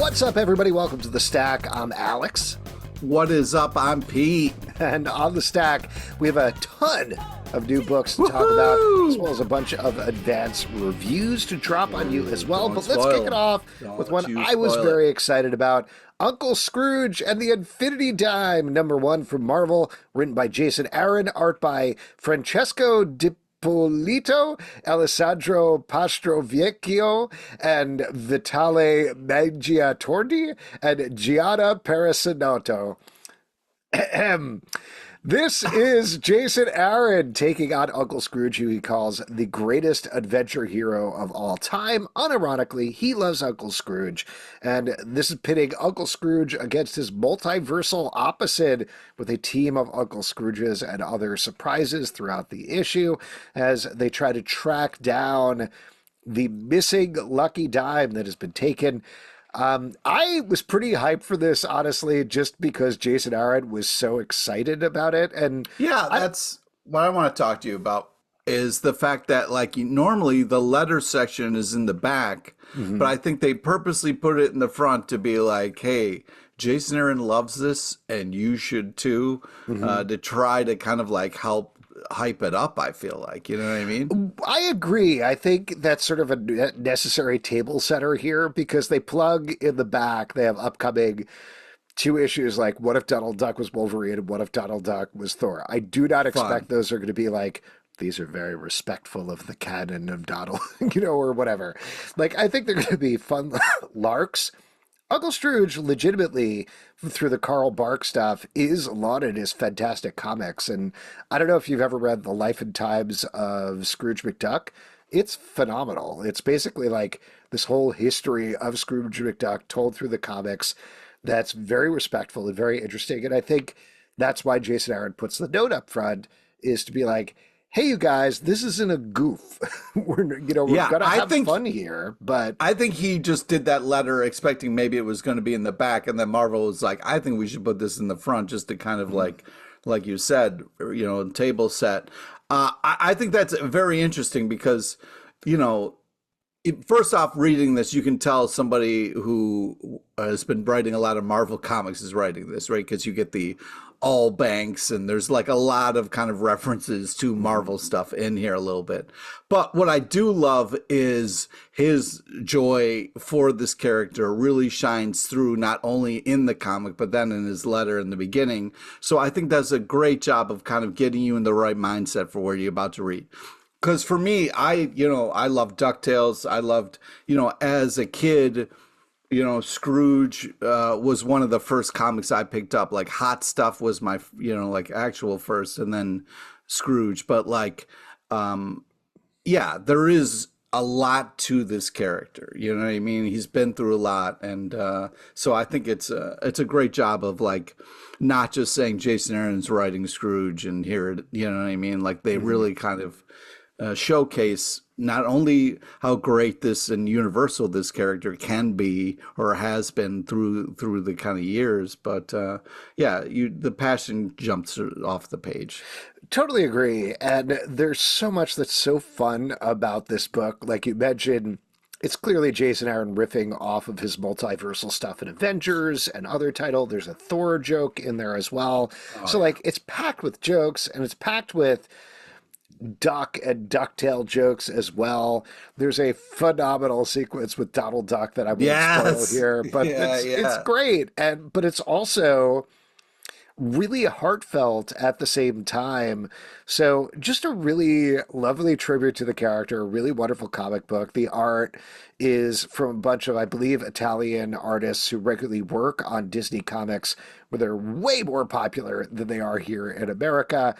What's up, everybody? Welcome to The Stack. I'm Alex. What is up? I'm Pete. And on The Stack, we have a ton of new books to talk about, as well as a bunch of advanced reviews to drop on you as well. But let's kick it off with one I was very excited about. Uncle Scrooge and the Infinity Dime, #1 from Marvel, written by Jason Aaron, art by Francesco Polito, Alessandro Pastrovichhio, and Vitale Mangiatordi, and Giada Perissinotto. This is Jason Aaron taking on Uncle Scrooge, who he calls the greatest adventure hero of all time. Unironically, he loves Uncle Scrooge, and this is pitting Uncle Scrooge against his multiversal opposite with a team of Uncle Scrooges and other surprises throughout the issue as they try to track down the missing lucky dime that has been taken. I was pretty hyped for this, honestly, just because Jason Aaron was so excited about it. And yeah, that's what I want to talk to you about is the fact that, like, normally the letter section is in the back, but I think they purposely put it in the front to be like, hey, Jason Aaron loves this and you should too, to try to kind of like help hype it up, I feel like, you know what I mean? I agree. I think that's sort of a necessary table setter here because they plug in the back. They have upcoming 2 issues like what if Donald Duck was Wolverine and what if Donald Duck was Thor. I do not expect those are going to be like, these are very respectful of the canon of Donald, you know, or whatever. Like, I think they're going to be fun larks. Uncle Scrooge, legitimately, through the Carl Bark stuff, is lauded as fantastic comics. And I don't know if you've ever read The Life and Times of Scrooge McDuck. It's phenomenal. It's basically like this whole history of Scrooge McDuck told through the comics that's very respectful and very interesting. And I think that's why Jason Aaron puts the note up front, is to be like, hey, you guys, this isn't a goof. we're going to have fun here. But I think he just did that letter expecting maybe it was going to be in the back. And then Marvel was like, I think we should put this in the front just to kind of like you said, you know, table set. I think that's very interesting because, you know, first off, reading this, you can tell somebody who has been writing a lot of Marvel comics is writing this, right? Because you get the all banks and there's like a lot of kind of references to Marvel stuff in here a little bit. But what I do love is his joy for this character really shines through not only in the comic, but then in his letter in the beginning. So I think that's a great job of kind of getting you in the right mindset for what you're about to read. Because for me, I love DuckTales. I loved, as a kid, Scrooge was one of the first comics I picked up. Like Hot Stuff was my, actual first, and then Scrooge. But there is a lot to this character. You know what I mean? He's been through a lot, and so I think it's a great job of like not just saying Jason Aaron's writing Scrooge and here, you know what I mean? Like they really kind of showcase not only how great this and universal this character can be or has been through the kind of years, but the passion jumps off the page. Totally agree. And there's so much that's so fun about this book. Like you mentioned, it's clearly Jason Aaron riffing off of his multiversal stuff in Avengers and other title. There's a Thor joke in there as well. It's packed with jokes, and it's packed with Duck and Ducktail jokes as well. There's a phenomenal sequence with Donald Duck that I won't spoil here, but it's great. But it's also really heartfelt at the same time. So just a really lovely tribute to the character, a really wonderful comic book. The art is from a bunch of, I believe, Italian artists who regularly work on Disney comics, where they're way more popular than they are here in America.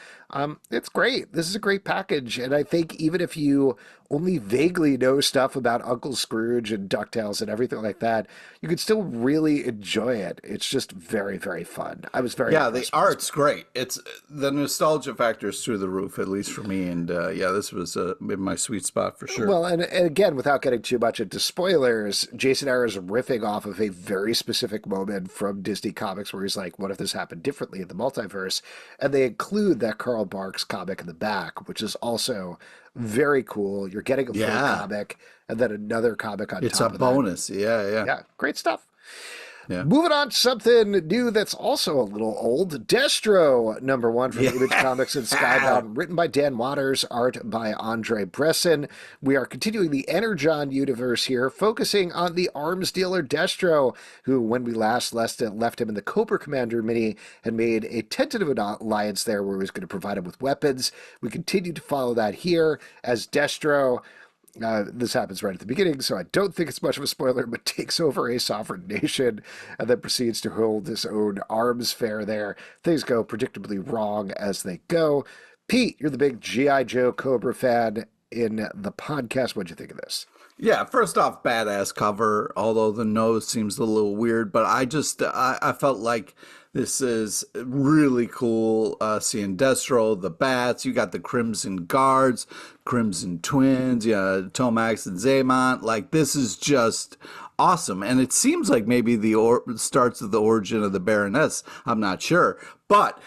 It's great. This is a great package. And I think even if you only vaguely know stuff about Uncle Scrooge and DuckTales and everything like that, you could still really enjoy it. It's just very, very fun. I was very the art's great. It's the nostalgia factor is through the roof, at least for me. And this was in my sweet spot for sure. Well, and again, without getting too much into spoilers, Jason Aaron is riffing off of a very specific moment from Disney Comics where he's like, what if this happened differently in the multiverse? And they include that Carl Barks comic in the back, which is also very cool. You're getting a full comic and then another comic on top of that. It's a bonus. Yeah. Yeah, great stuff. Yeah. Moving on to something new that's also a little old. Destro, #1 from Image Comics and Skybound, written by Dan Waters, art by Andrei Bressan. We are continuing the Energon universe here, focusing on the arms dealer Destro, who, when we last left him in the Cobra Commander mini, had made a tentative alliance there where he was going to provide him with weapons. We continue to follow that here as Destro. This happens right at the beginning, so I don't think it's much of a spoiler, but takes over a sovereign nation and then proceeds to hold his own arms fair there. Things go predictably wrong as they go. Pete, you're the big G.I. Joe Cobra fan in the podcast. What'd you think of this? Yeah, first off, badass cover, although the nose seems a little weird, but I felt like this is really cool, seeing Destro, the Bats, you got the Crimson Guards, Crimson Twins, yeah, Tomax and Zaymont, like this is just awesome, and it seems like maybe the starts of the origin of the Baroness, I'm not sure, but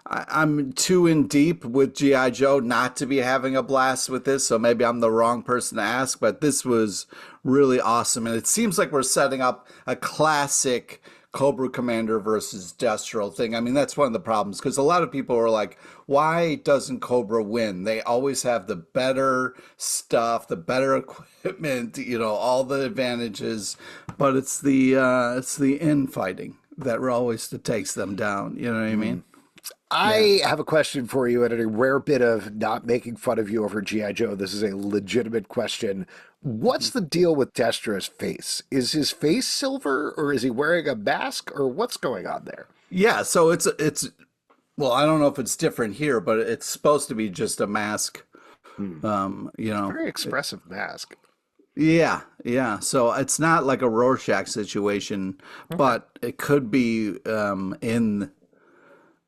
I'm too in deep with G.I. Joe not to be having a blast with this, so maybe I'm the wrong person to ask, but this was really awesome. And it seems like we're setting up a classic Cobra Commander versus Destro thing. I mean, that's one of the problems, because a lot of people are like, why doesn't Cobra win? They always have the better stuff, the better equipment, all the advantages, but it's the infighting that always takes them down. You know what I mean? I have a question for you, and a rare bit of not making fun of you over G.I. Joe. This is a legitimate question. What's the deal with Destro's face? Is his face silver, or is he wearing a mask, or what's going on there? Yeah, so it's well, I don't know if it's different here, but it's supposed to be just a mask. Very expressive mask. Yeah. So it's not like a Rorschach situation, but it could be in.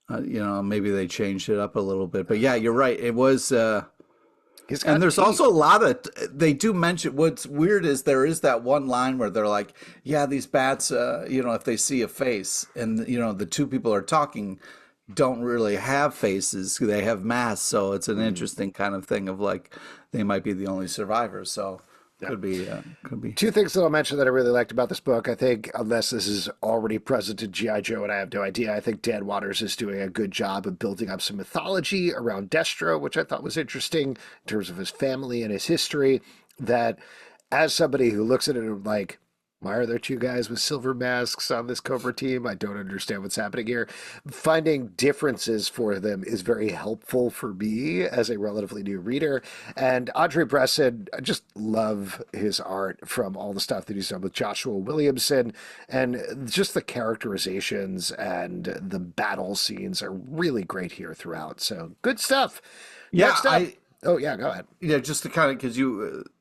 Maybe they changed it up a little bit, but yeah, you're right. It was, and there's also a lot of, they do mention, what's weird is there is that one line where they're like, yeah, these bats, if they see a face and, the two people are talking don't really have faces, they have masks. So it's an interesting kind of thing of like, they might be the only survivors. So could be. Two things that I'll mention that I really liked about this book. I think, unless this is already present in G.I. Joe and I have no idea, I think Dan Waters is doing a good job of building up some mythology around Destro, which I thought was interesting in terms of his family and his history. That as somebody who looks at it and like, why are there two guys with silver masks on this Cobra team? I don't understand what's happening here. Finding differences for them is very helpful for me as a relatively new reader. And Andrei Bressan, I just love his art from all the stuff that he's done with Joshua Williamson. And just the characterizations and the battle scenes are really great here throughout. So good stuff. Yeah, Next up. Oh, yeah, go ahead. Yeah, just to kind of, because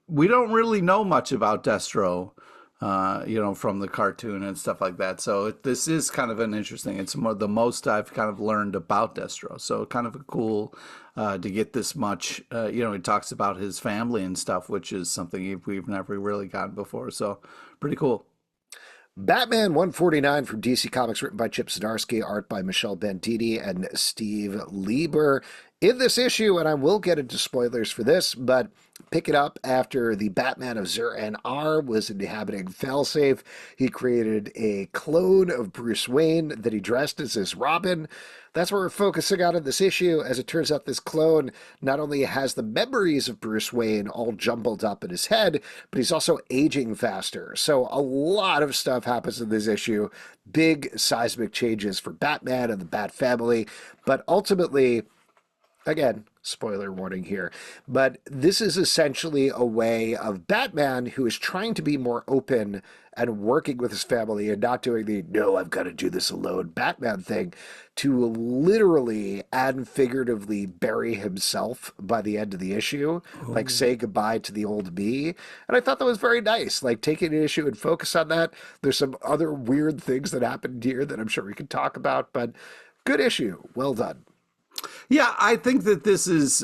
we don't really know much about Destro. From the cartoon and stuff like that. So this is kind of an interesting, it's the most I've kind of learned about Destro. So kind of a cool to get this much, he talks about his family and stuff, which is something we've never really gotten before. So pretty cool. Batman 149 from DC Comics, written by Chip Zdarsky, art by Michele Bandini and Steve Lieber. In this issue, and I will get into spoilers for this, but pick it up after the Batman of Zur-En-Arrh was inhabiting Failsafe. He created a clone of Bruce Wayne that he dressed as his Robin. That's what we're focusing on in this issue. As it turns out, this clone not only has the memories of Bruce Wayne all jumbled up in his head, but he's also aging faster. So a lot of stuff happens in this issue. Big seismic changes for Batman and the Bat family. But ultimately, again, spoiler warning here, but this is essentially a way of Batman, who is trying to be more open and working with his family and not doing the, no, I've got to do this alone Batman thing, to literally and figuratively bury himself by the end of the issue, like say goodbye to the old me. And I thought that was very nice, like taking an issue and focus on that. There's some other weird things that happened here that I'm sure we can talk about, but good issue. Well done. Yeah, I think that this is,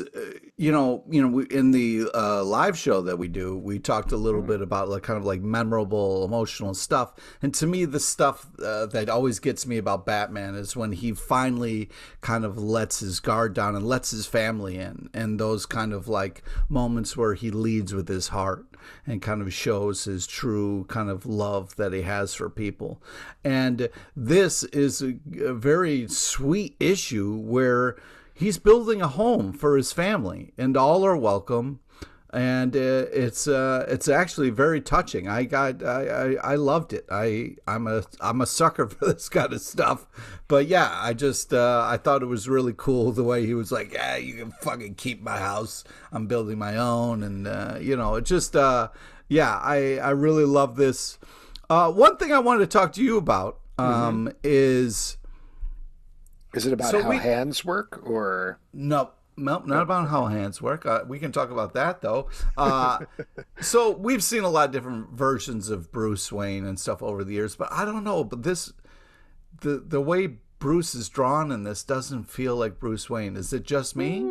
in the live show that we do, we talked a little bit about like kind of like memorable, emotional stuff. And to me, the stuff that always gets me about Batman is when he finally kind of lets his guard down and lets his family in, and those kind of like moments where he leads with his heart and kind of shows his true kind of love that he has for people. And this is a very sweet issue where he's building a home for his family, and all are welcome. And it's actually very touching. I loved it. I'm a sucker for this kind of stuff. But yeah, I thought it was really cool the way he was like, yeah, you can fucking keep my house. I'm building my own, and it just I really love this. One thing I wanted to talk to you about is. Is it about how hands work, or no, not about how hands work. We can talk about that though. So we've seen a lot of different versions of Bruce Wayne and stuff over the years, but I don't know. But the way Bruce is drawn in this doesn't feel like Bruce Wayne. Is it just me?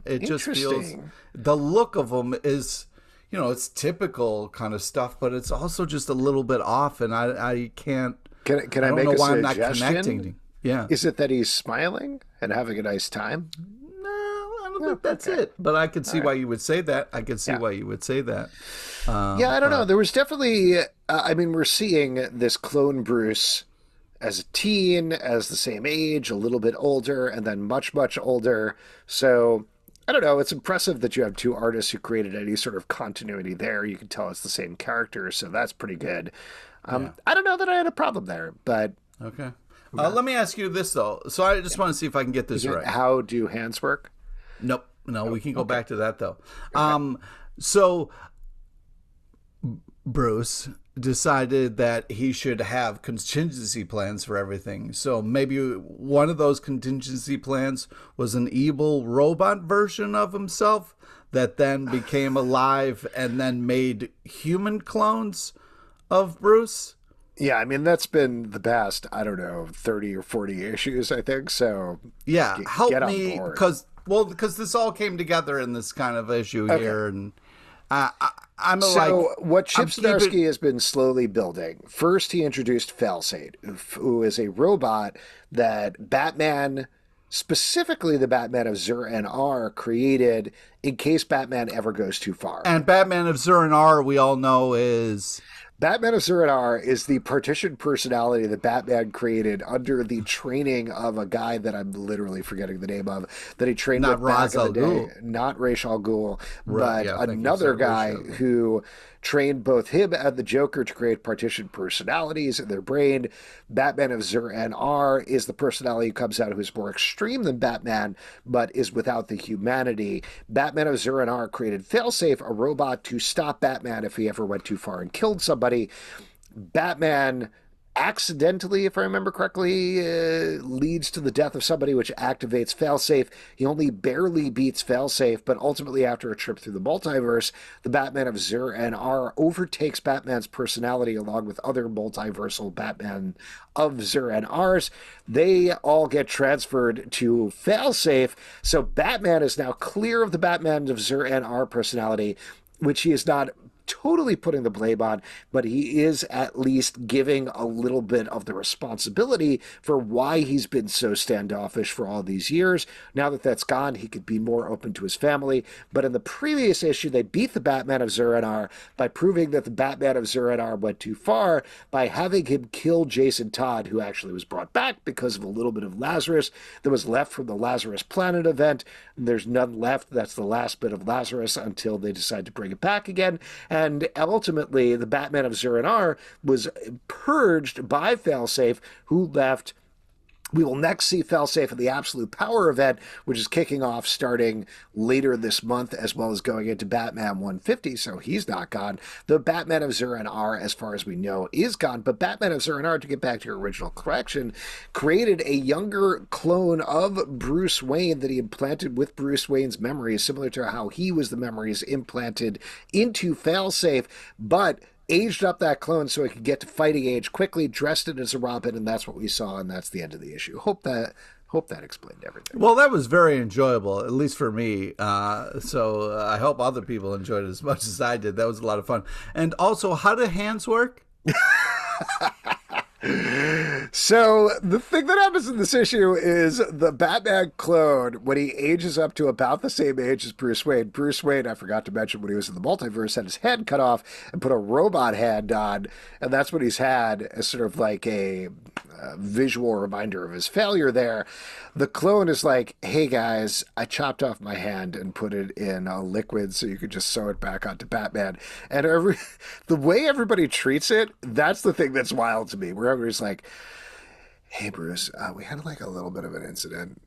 It just feels the look of him is. It's typical kind of stuff, but it's also just a little bit off, and I can't. Can I don't make know a why suggestion? I'm not connecting. Yeah. Is it that he's smiling and having a nice time? No, I don't think that's it. But I could see why you would say that. I could see why you would say that. I don't know. There was definitely, we're seeing this clone Bruce as a teen, as the same age, a little bit older, and then much, much older. So, I don't know. It's impressive that you have two artists who created any sort of continuity there. You can tell it's the same character, so that's pretty good. I don't know that I had a problem there, but... Okay. Let me ask you this, though. So I just want to see if I can get this right. How do hands work? Nope. No, we can go back to that, though. Okay. So Bruce decided that he should have contingency plans for everything. So maybe one of those contingency plans was an evil robot version of himself that then became alive and then made human clones of Bruce. Yeah, that's been the past, 30 or 40 issues, I think. So yeah, help me because this all came together in this kind of issue here, and what Chip Zdarsky has been slowly building. First, he introduced Falsate, who is a robot that Batman, specifically the Batman of Zur-En-Arr, created in case Batman ever goes too far. And Batman of Zur-En-Arr, we all know, is... Batman of Zur-En-Arr is the partitioned personality that Batman created under the training of a guy that I'm literally forgetting the name of, that he trained with back in the day. Not Ra's al Ghul, but another guy who trained both him and the Joker to create partitioned personalities in their brain. Batman of Zur-En-Arr is the personality who comes out who's more extreme than Batman, but is without the humanity. Batman of Zur-En-Arr created Failsafe, a robot to stop Batman if he ever went too far and killed somebody. Batman accidentally, if I remember correctly, leads to the death of somebody, which activates Failsafe. He only barely beats Failsafe, but ultimately, after a trip through the multiverse, the Batman of Zur-En-Arr overtakes Batman's personality along with other multiversal Batman of Zur-En-Arrs. They all get transferred to Failsafe, so Batman is now clear of the Batman of Zur-En-Arr personality, which he is not totally putting the blame on, but he is at least giving a little bit of the responsibility for why he's been so standoffish for all these years. Now that that's gone, he could be more open to his family. But in the previous issue, they beat the Batman of Zur-En-Arr by proving that the Batman of Zur-En-Arr went too far by having him kill Jason Todd, who actually was brought back because of a little bit of Lazarus that was left from the Lazarus Planet event. And there's none left. That's the last bit of Lazarus until they decide to bring it back again. And ultimately, the Batman of Zur-En-Arr was purged by Failsafe, who left. We will next see Failsafe at the Absolute Power event, which is kicking off starting later this month, as well as going into Batman 150, so he's not gone. The Batman of Zur-En-Arr, as far as we know, is gone, but Batman of Zur-En-Arr, to get back to your original correction, created a younger clone of Bruce Wayne that he implanted with Bruce Wayne's memories, similar to how he was the memories implanted into Failsafe, but aged up that clone so he could get to fighting age quickly, dressed it as a Robin, and that's what we saw, and that's the end of the issue. Hope that explained everything. Well, that was very enjoyable, at least for me. So I hope other people enjoyed it as much as I did. That was a lot of fun. And also, how do hands work? So the thing that happens in this issue is the Batman clone, when he ages up to about the same age as Bruce Wayne, I forgot to mention when he was in the multiverse, had his head cut off and put a robot hand on, and that's what he's had as sort of like a visual reminder of his failure there. The clone is like, hey guys, I chopped off my hand and put it in a liquid so you could just sew it back onto Batman. And the way everybody treats it, that's the thing that's wild to me, where everybody's like, hey Bruce, we had like a little bit of an incident.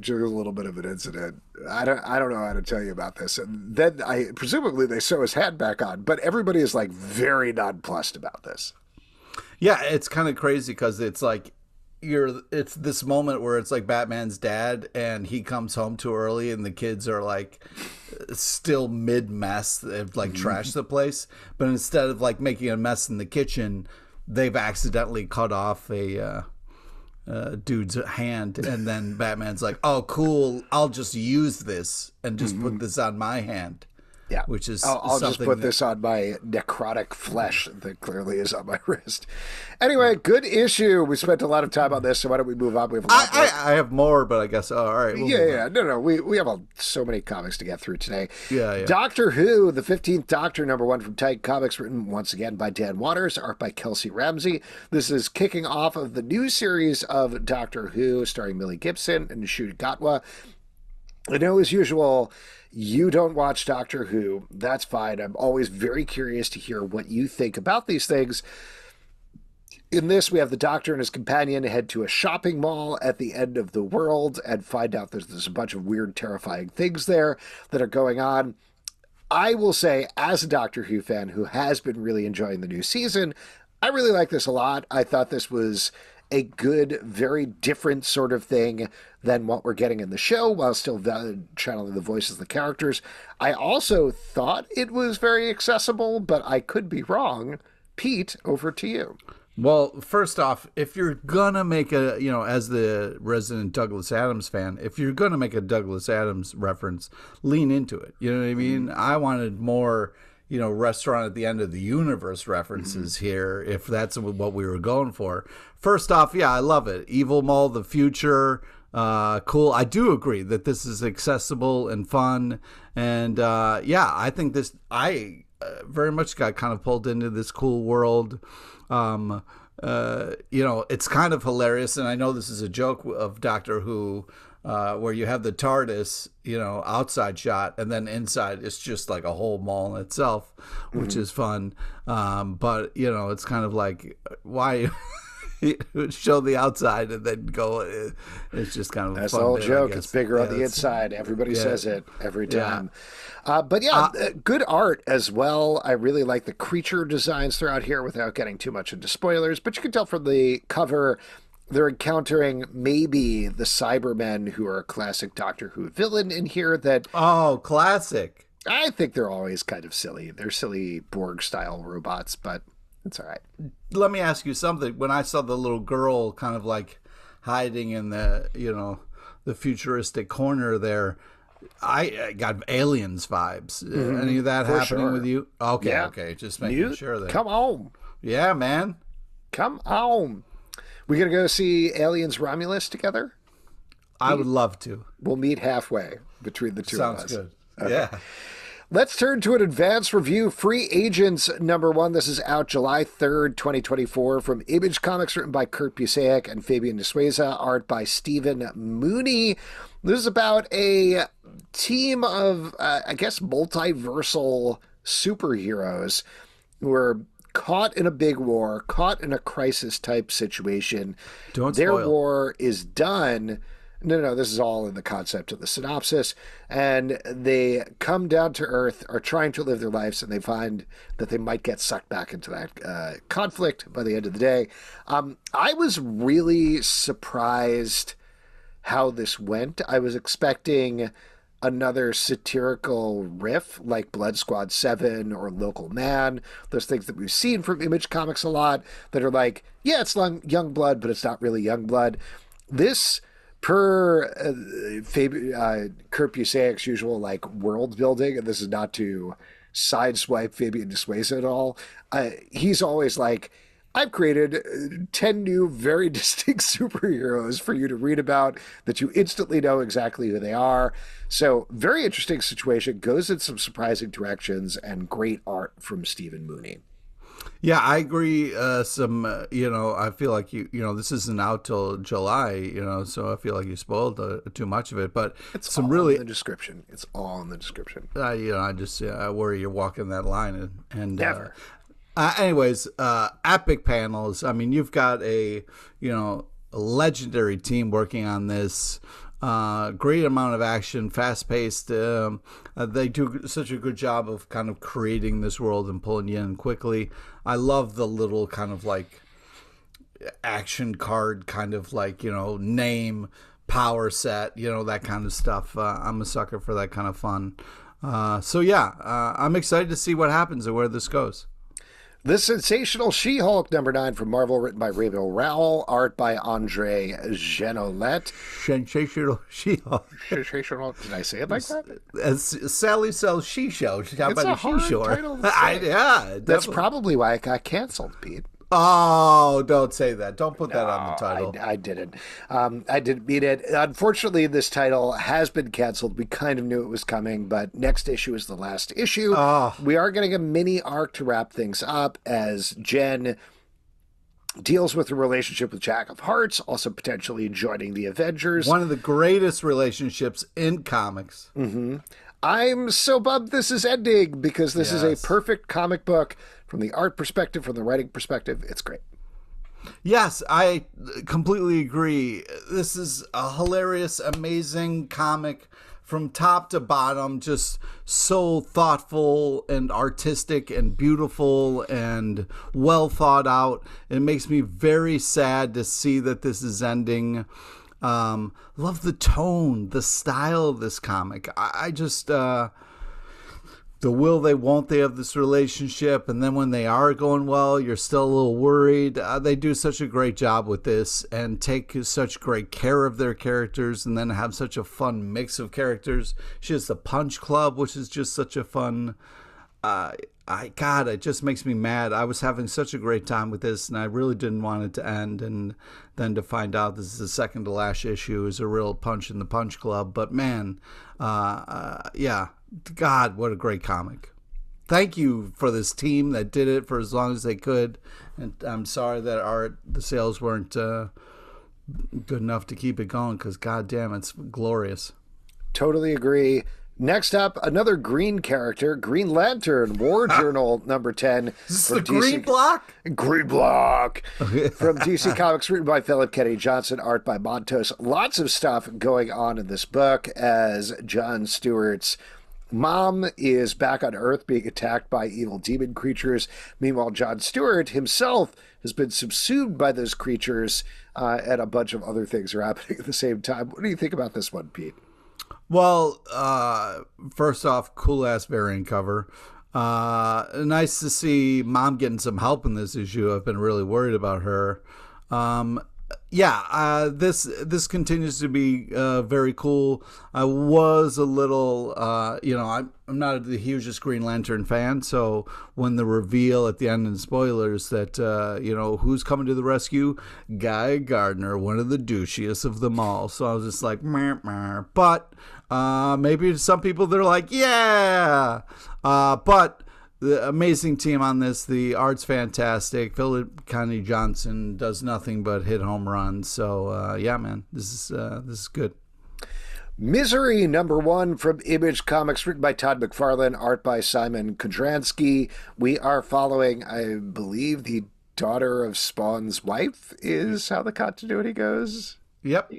Just a little bit of an incident. I don't know how to tell you about this. And then presumably they sew his hand back on, but everybody is like very nonplussed about this. Yeah, it's kind of crazy because it's like it's this moment where it's like Batman's dad and he comes home too early and the kids are like still mid mess. They've like trashed the place, but instead of like making a mess in the kitchen, they've accidentally cut off a dude's hand, and then Batman's like, oh cool, I'll just use this and just put this on my hand. Yeah, which is I'll just put this on my necrotic flesh that clearly is on my wrist. Anyway, good issue. We spent a lot of time on this, so why don't we move on? We have a lot I have more, but I guess all right. No. We have so many comics to get through today. Yeah. Doctor Who, the 15th Doctor, #1 from Titan Comics, written once again by Dan Waters, art by Kelsey Ramsay. This is kicking off of the new series of Doctor Who, starring Millie Gibson and Nishuda Gatwa. I know, as usual, you don't watch Doctor Who. That's fine. I'm always very curious to hear what you think about these things. In this, we have the Doctor and his companion head to a shopping mall at the end of the world and find out there's a bunch of weird, terrifying things there that are going on. I will say, as a Doctor Who fan who has been really enjoying the new season, I really like this a lot. I thought this was a good, very different sort of thing than what we're getting in the show, while still channeling the voices of the characters. I also thought it was very accessible, but I could be wrong. Pete, over to you. Well, first off, if you're gonna make as the resident Douglas Adams fan, if you're gonna make a Douglas Adams reference, lean into it. You know what I mean? I wanted more, restaurant at the end of the universe references here, if that's what we were going for. First off, yeah, I love it. Evil Mall, the future, cool. I do agree that this is accessible and fun. And I think I very much got kind of pulled into this cool world. It's kind of hilarious. And I know this is a joke of Doctor Who, where you have the TARDIS, outside shot, and then inside it's just like a whole mall in itself, which is fun. But it's kind of like, why show the outside and then go? It's just kind of that's a fun the whole bit, joke. It's bigger on the inside. Everybody says it every time. Good art as well. I really like the creature designs throughout here without getting too much into spoilers, but you can tell from the cover they're encountering maybe the Cybermen, who are a classic Doctor Who villain in here. Classic. I think they're always kind of silly. They're silly Borg-style robots, but it's all right. Let me ask you something. When I saw the little girl kind of like hiding in the, the futuristic corner there, I got Aliens vibes. Any of that happening with you? Okay. Just making sure that. Come on. Yeah, man. Come on. We gonna go see Aliens Romulus together? I would love to. We'll meet halfway between the two of us. Sounds good. Okay. Yeah. Let's turn to an advance review. Free Agents #1. This is out July 3rd, 2024, from Image Comics, written by Kurt Busiek and Fabian Nicieza, art by Stephen Mooney. This is about a team of, multiversal superheroes who are caught in a big war, caught in a crisis-type situation. Their war is done. No, this is all in the concept of the synopsis. And they come down to Earth, are trying to live their lives, and they find that they might get sucked back into that conflict by the end of the day. I was really surprised how this went. I was expecting another satirical riff like Blood Squad 7 or Local Man, those things that we've seen from Image Comics a lot that are like, yeah, it's young blood, but it's not really young blood. This, per Kurt Busiek's usual like world building, and this is not to sideswipe Fabian Nicieza at all, he's always like, I've created 10 new, very distinct superheroes for you to read about that you instantly know exactly who they are. So, very interesting situation, goes in some surprising directions, and great art from Stephen Mooney. Yeah, I agree. I feel like this isn't out till July, so I feel like you spoiled too much of it. But it's some all really in the description. It's all in the description. I worry you're walking that line and Never. Anyways, epic panels. I mean, you've got a legendary team working on this. Great amount of action, fast paced. They do such a good job of kind of creating this world and pulling you in quickly. I love the little kind of like action card kind of like, name, power set, that kind of stuff. I'm a sucker for that kind of fun. I'm excited to see what happens and where this goes. The Sensational She-Hulk, #9 from Marvel, written by Rowell, art by Andrés Genolet. Sensational She-Hulk. Sensational. Did I say it like that? As Sally sells she-show. It's a hard title to say. Yeah, that's probably why it got canceled, Pete. Oh, don't say that. Don't put that on the title. I didn't. I didn't mean it. Unfortunately, this title has been canceled. We kind of knew it was coming, but next issue is the last issue. We are getting a mini arc to wrap things up as Jen deals with the relationship with Jack of Hearts, also potentially joining the Avengers. One of the greatest relationships in comics. Mm-hmm. I'm so bummed this is ending because this is a perfect comic book from the art perspective, from the writing perspective. It's great. Yes, I completely agree. This is a hilarious, amazing comic from top to bottom, just so thoughtful and artistic and beautiful and well thought out. It makes me very sad to see that this is ending. Love the tone, the style of this comic. I just the will they won't they of this relationship, and then when they are going well, you're still a little worried. They do such a great job with this and take such great care of their characters, and then have such a fun mix of characters. She has the Punch Club, which is just such a fun. It just makes me mad. I was having such a great time with this, and I really didn't want it to end. And then to find out this is the second to last issue is a real punch in the Punch Club. But man, God, what a great comic. Thank you for this team that did it for as long as they could. And I'm sorry that the sales weren't good enough to keep it going, because God damn, it's glorious. Totally agree. Next up, another green character, Green Lantern, War Journal #10. Is this the Green Block? Green Block! From DC Comics, written by Philip Kennedy Johnson, art by Montos. Lots of stuff going on in this book as John Stewart's mom is back on Earth being attacked by evil demon creatures. Meanwhile, John Stewart himself has been subsumed by those creatures, and a bunch of other things are happening at the same time. What do you think about this one, Pete? Well, first off, cool-ass variant cover. Nice to see Mom getting some help in this issue. I've been really worried about her. This continues to be very cool. I was a little, I'm not the hugest Green Lantern fan, so when the reveal at the end in spoilers that, who's coming to the rescue? Guy Gardner, one of the douchiest of them all. So I was just like, meh, meh. But maybe to some people they're like, yeah. But the amazing team on this. The art's fantastic. Philip Kennedy Johnson does nothing but hit home runs. So man, this is good. Misery #1 from Image Comics, written by Todd McFarlane, art by Simon Kondransky. We are following, I believe, the daughter of Spawn's wife is how the continuity goes. Yep,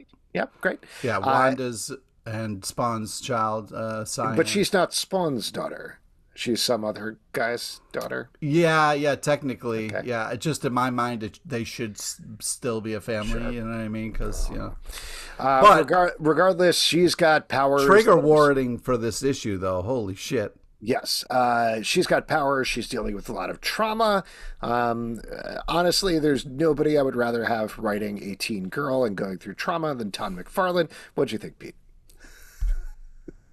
great. Yeah, Wanda's and Spawn's child, but she's not Spawn's daughter. She's some other guy's daughter. Yeah, technically. Okay. Yeah, just in my mind, they should still be a family, Sure. you know what I mean? Because, but Regardless, she's got powers. trigger warning for this issue, though. Holy shit. Yes, she's got powers. She's dealing with a lot of trauma. Honestly, there's nobody I would rather have writing a teen girl and going through trauma than Todd McFarlane. What'd you think, Pete?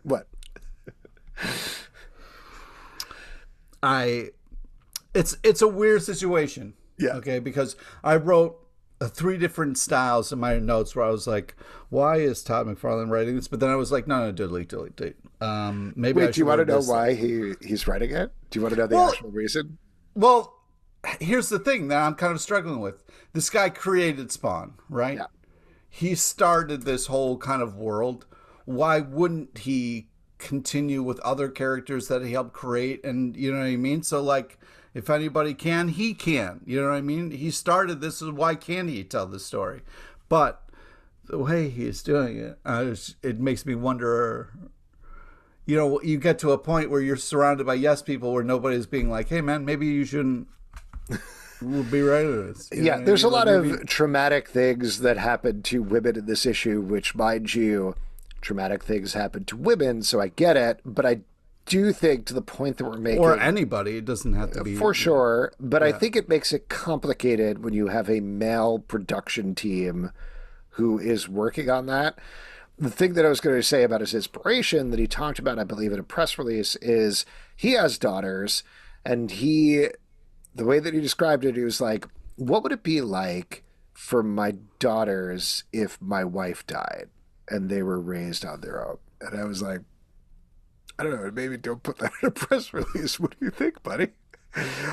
What? It's a weird situation. Yeah. Okay, because I wrote 3 different styles in my notes where I was like, why is Todd McFarlane writing this? But then I was like, no, delete. Maybe Wait, do you want to know why he's writing it? Do you want to know the actual reason? Well, here's the thing that I'm kind of struggling with. This guy created Spawn, right? Yeah. He started this whole kind of world. Why wouldn't he continue with other characters that he helped create? And you know what I mean? So like, if anybody can, he can. You know what I mean? He started this, so why can't he tell the story? But the way he's doing it, it makes me wonder. You know, you get to a point where you're surrounded by yes people where nobody's being like, hey man, maybe you shouldn't be writing this. Yeah, there's a lot of traumatic things that happen to women in this issue, which, mind you, traumatic things happen to women, so I get it, but I do think, to the point that we're making, or anybody, it doesn't have to be for sure, but I think it makes it complicated when you have a male production team who is working on that. The thing that I was going to say about his inspiration that he talked about, I believe, in a press release, is he has daughters, and the way that he described it, he was like, what would it be like for my daughters if my wife died and they were raised on their own? And I was like, I don't know, maybe don't put that in a press release. What do you think, buddy?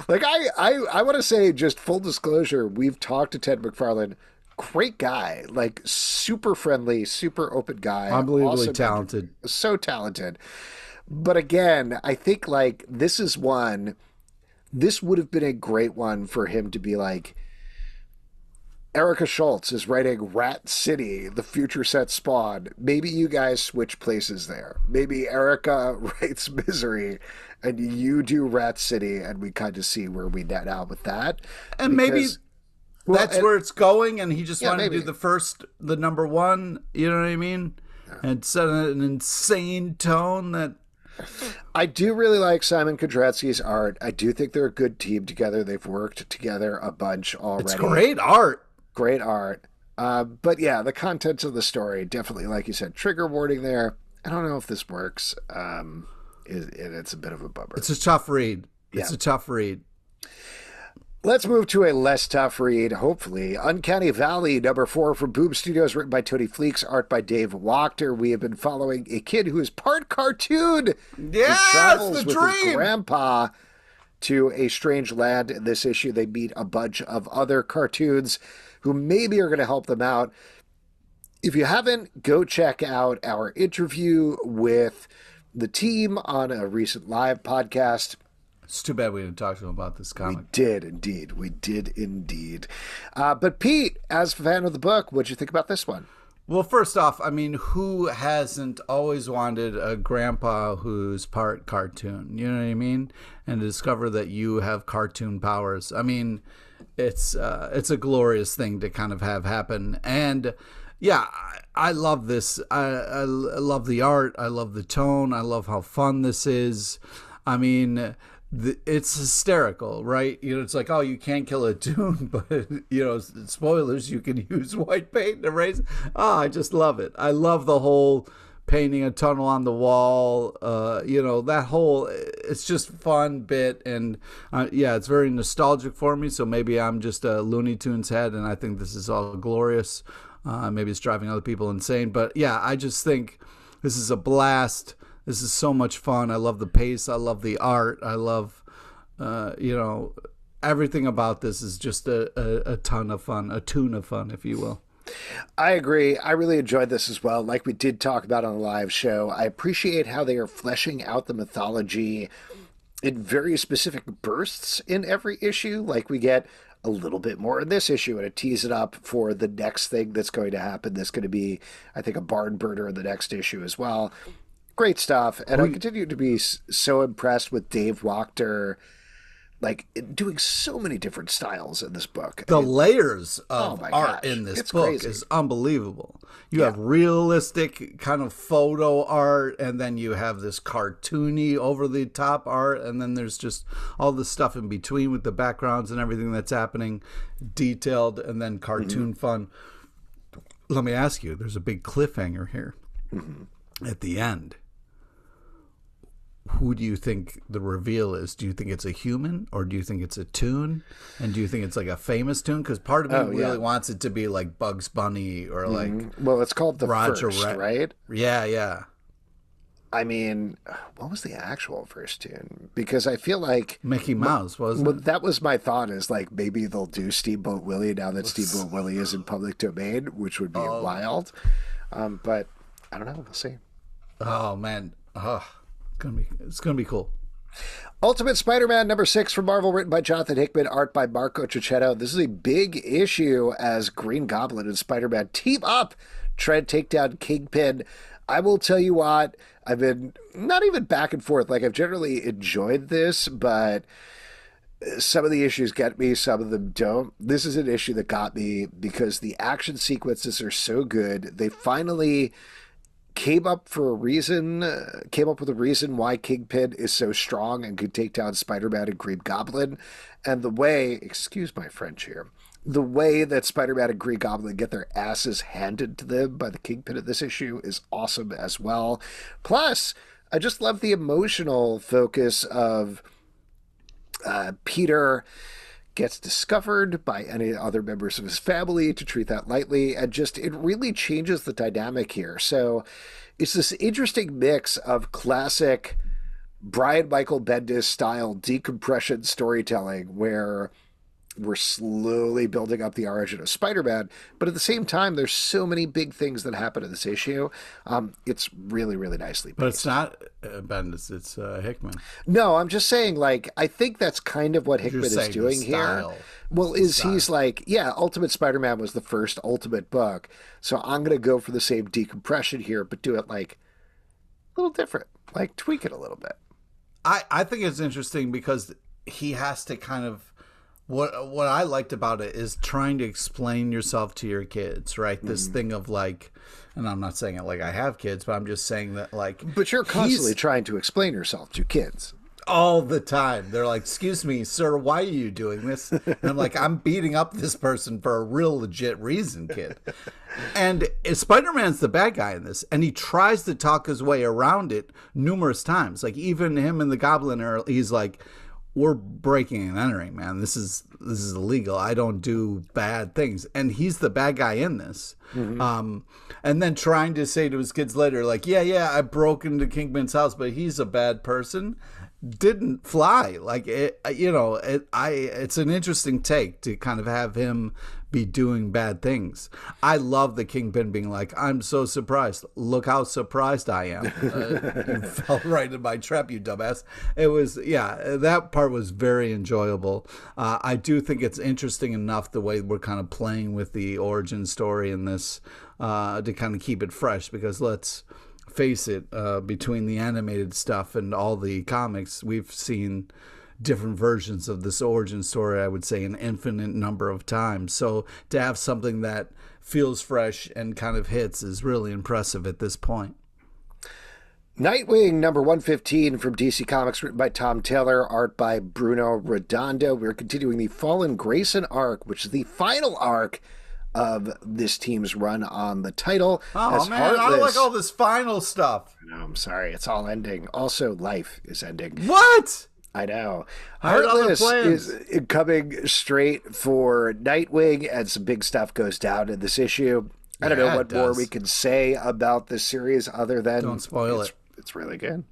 Like, I want to say, just full disclosure, we've talked to Ted McFarlane. Great guy, like super friendly, super open guy. Unbelievably talented. So talented. But again, I think like this would have been a great one for him to be like, Erica Schultz is writing Rat City, the future set Spawn. Maybe you guys switch places there. Maybe Erica writes Misery and you do Rat City, and we kind of see where we net out with that. And maybe that's where it's going, and he just wanted to do the number 1, you know what I mean? Yeah. And set an insane tone that... I do really like Simon Kondratsky's art. I do think they're a good team together. They've worked together a bunch already. It's great art. Great art. But yeah, the contents of the story, definitely, like you said, trigger warning there. I don't know if this works. It's a bit of a bummer. It's a tough read. It's a tough read. Let's move to a less tough read, hopefully. Uncanny Valley, number 4 from Boom Studios, written by Tony Fleeks, art by Dave Wachter. We have been following a kid who is part cartoon. Yes, he travels the with his grandpa to a strange land. In this issue, they meet a bunch of other cartoons who maybe are going to help them out. If you haven't, go check out our interview with the team on a recent live podcast. It's too bad we didn't talk to him about this comic. We did indeed. But Pete, as a fan of the book, what'd you think about this one? Well, first off, I mean, who hasn't always wanted a grandpa who's part cartoon? You know what I mean? And to discover that you have cartoon powers. I mean, it's a glorious thing to kind of have happen. And yeah, I love this. I love the art. I love the tone. I love how fun this is. I mean, it's hysterical, right? You know, it's like, oh, you can't kill a toon, but, you know, spoilers, you can use white paint to erase. Oh, I just love it. I love the whole painting a tunnel on the wall. You know, that whole, it's just fun bit. And yeah, it's very nostalgic for me. So maybe I'm just a Looney Tunes head and I think this is all glorious. Maybe it's driving other people insane. But yeah, I just think this is a blast. This is so much fun. I love the pace. I love the art. I love, you know, everything about this is just a ton of fun, a tune of fun, if you will. I agree. I really enjoyed this as well. Like we did talk about on the live show, I appreciate how they are fleshing out the mythology in very specific bursts in every issue. Like we get a little bit more in this issue and it tees it up for the next thing that's going to happen. That's going to be, I think, a barn burner in the next issue as well. Great stuff. And I continue to be so impressed with Dave Wachter, like doing so many different styles in this book. The layers oh of my art gosh, in this it's book crazy. is unbelievable. You have realistic kind of photo art, and then you have this cartoony over the top art, and then there's just all the stuff in between with the backgrounds and everything that's happening, detailed, and then cartoon fun. Let me ask you, there's a big cliffhanger here at the end. Who do you think the reveal is? Do you think it's a human, or do you think it's a tune? And do you think it's like a famous tune? Because part of me really wants it to be like Bugs Bunny or like Well, it's called The Roger First, Rabbit. right? Yeah. I mean, what was the actual first tune? Because I feel like Mickey Mouse, wasn't it? that was my thought, is like maybe they'll do Steamboat Willie now that Steamboat Willie is in public domain, which would be wild. But I don't know. We'll see. Oh man, it's gonna be cool. Ultimate Spider-Man #6 from Marvel, written by Jonathan Hickman, art by Marco Cicchetto. This is a big issue as Green Goblin and Spider-Man team up, try to take down Kingpin. I will tell you what, I've been not even back and forth. Like, I've generally enjoyed this, but some of the issues get me, some of them don't. This is an issue that got me because the action sequences are so good. They finally came up with a reason why Kingpin is so strong and could take down Spider-Man and Green Goblin. And the way, excuse my French here, the way that Spider-Man and Green Goblin get their asses handed to them by the Kingpin of this issue is awesome as well. Plus, I just love the emotional focus of Peter gets discovered by any other members of his family, to treat that lightly, and just it really changes the dynamic here. So it's this interesting mix of classic Brian Michael Bendis style decompression storytelling where we're slowly building up the origin of Spider-Man, but at the same time, there's so many big things that happen in this issue. It's really, really nicely based. But it's not Bendis, it's Hickman. No, I'm just saying, like, I think that's kind of what Hickman is doing here. Well, he's like, yeah, Ultimate Spider-Man was the first Ultimate book, so I'm going to go for the same decompression here, but do it, like, a little different. Like, tweak it a little bit. I think it's interesting because he has to kind of, what I liked about it is trying to explain yourself to your kids, right? This thing of like, and I'm not saying it like I have kids, but I'm just saying that like. But you're constantly trying to explain yourself to kids. All the time. They're like, excuse me, sir, why are you doing this? And I'm like, I'm beating up this person for a real legit reason, kid. And Spider-Man's the bad guy in this, and he tries to talk his way around it numerous times. Like even him and the Goblin he's like, we're breaking and entering, man. This is illegal. I don't do bad things. And he's the bad guy in this. And then trying to say to his kids later, like, yeah, I broke into Kingpin's house, but he's a bad person. Didn't fly. Like, it's an interesting take to kind of have him be doing bad things. I love the Kingpin being like, I'm so surprised. Look how surprised I am. You fell right in my trap, you dumbass. It was, that part was very enjoyable. I do think it's interesting enough the way we're kind of playing with the origin story in this to kind of keep it fresh, because let's face it, between the animated stuff and all the comics, we've seen different versions of this origin story, I would say, an infinite number of times. So to have something that feels fresh and kind of hits is really impressive at this point. Nightwing #115 from DC Comics, written by Tom Taylor, art by Bruno Redondo. We're continuing the Fallen Grayson arc, which is the final arc of this team's run on the title. Oh, man, Heartless, I don't like all this final stuff. No, I'm sorry. It's all ending. Also, life is ending. What? I know. Heartless is coming straight for Nightwing, and some big stuff goes down in this issue. I don't know what more we can say about this series other than don't spoil it. It's really good.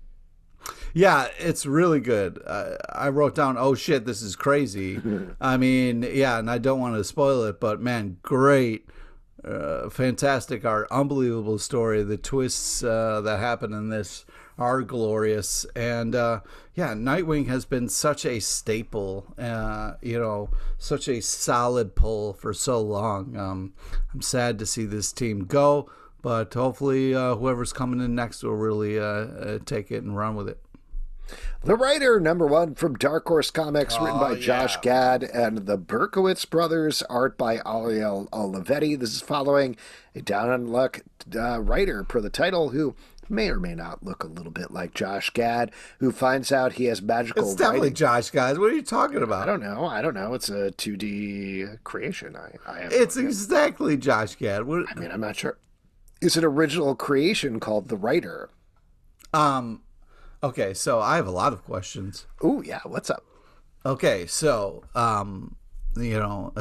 Yeah, it's really good. I wrote down, oh shit, this is crazy. I mean, yeah, and I don't want to spoil it, but man, great. Fantastic art, unbelievable story. The twists that happen in this are glorious, and Nightwing has been such a staple, such a solid pull for so long. I'm sad to see this team go, but hopefully whoever's coming in next will really take it and run with it. The Writer, #1 from Dark Horse Comics, written by Josh Gad and the Berkowitz brothers, art by Ariel Olivetti. This is following a down-on-luck writer, per the title, who may or may not look a little bit like Josh Gad, who finds out he has magical It's definitely writing. Josh, guys. What are you talking about? I don't know. It's a 2D creation. It's exactly Josh Gad. I mean, I'm not sure. It's an original creation called The Writer. Okay, so I have a lot of questions. Ooh, yeah. What's up? Okay, so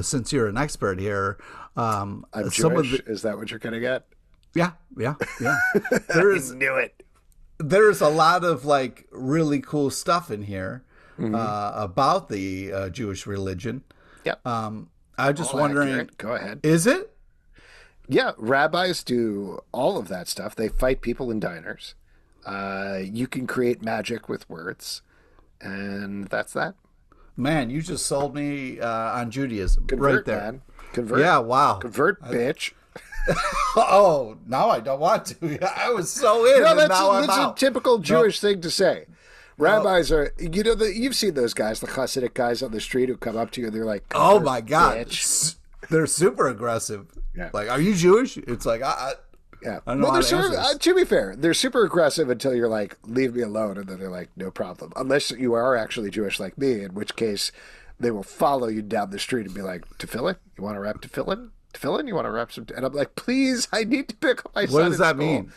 since you're an expert here, I'm Jewish. Is that what you're getting at? Yeah. I knew it. There's a lot of like really cool stuff in here about the Jewish religion. Yep. I'm just All wondering. accurate. Go ahead. Is it? Yeah, rabbis do all of that stuff. They fight people in diners. You can create magic with words, and that's that. Man, you just sold me on Judaism. Convert, right there. Man. Convert. Yeah, wow. Convert, bitch. Oh, now I don't want to. I was so in, No, and that's now I'm a out. typical Jewish thing to say. Rabbis are, you've seen those guys, the Hasidic guys on the street who come up to you and they're like, oh my God. Bitch. They're super aggressive. Yeah. Like, are you Jewish? It's like, Yeah. I don't know Well, how to to be fair, they're super aggressive until you're like, leave me alone. And then they're like, no problem. Unless you are actually Jewish like me, in which case they will follow you down the street and be like, tefillin? You want to wrap tefillin? Tefillin? You want to wrap some? And I'm like, please, I need to pick up my son. What does that school.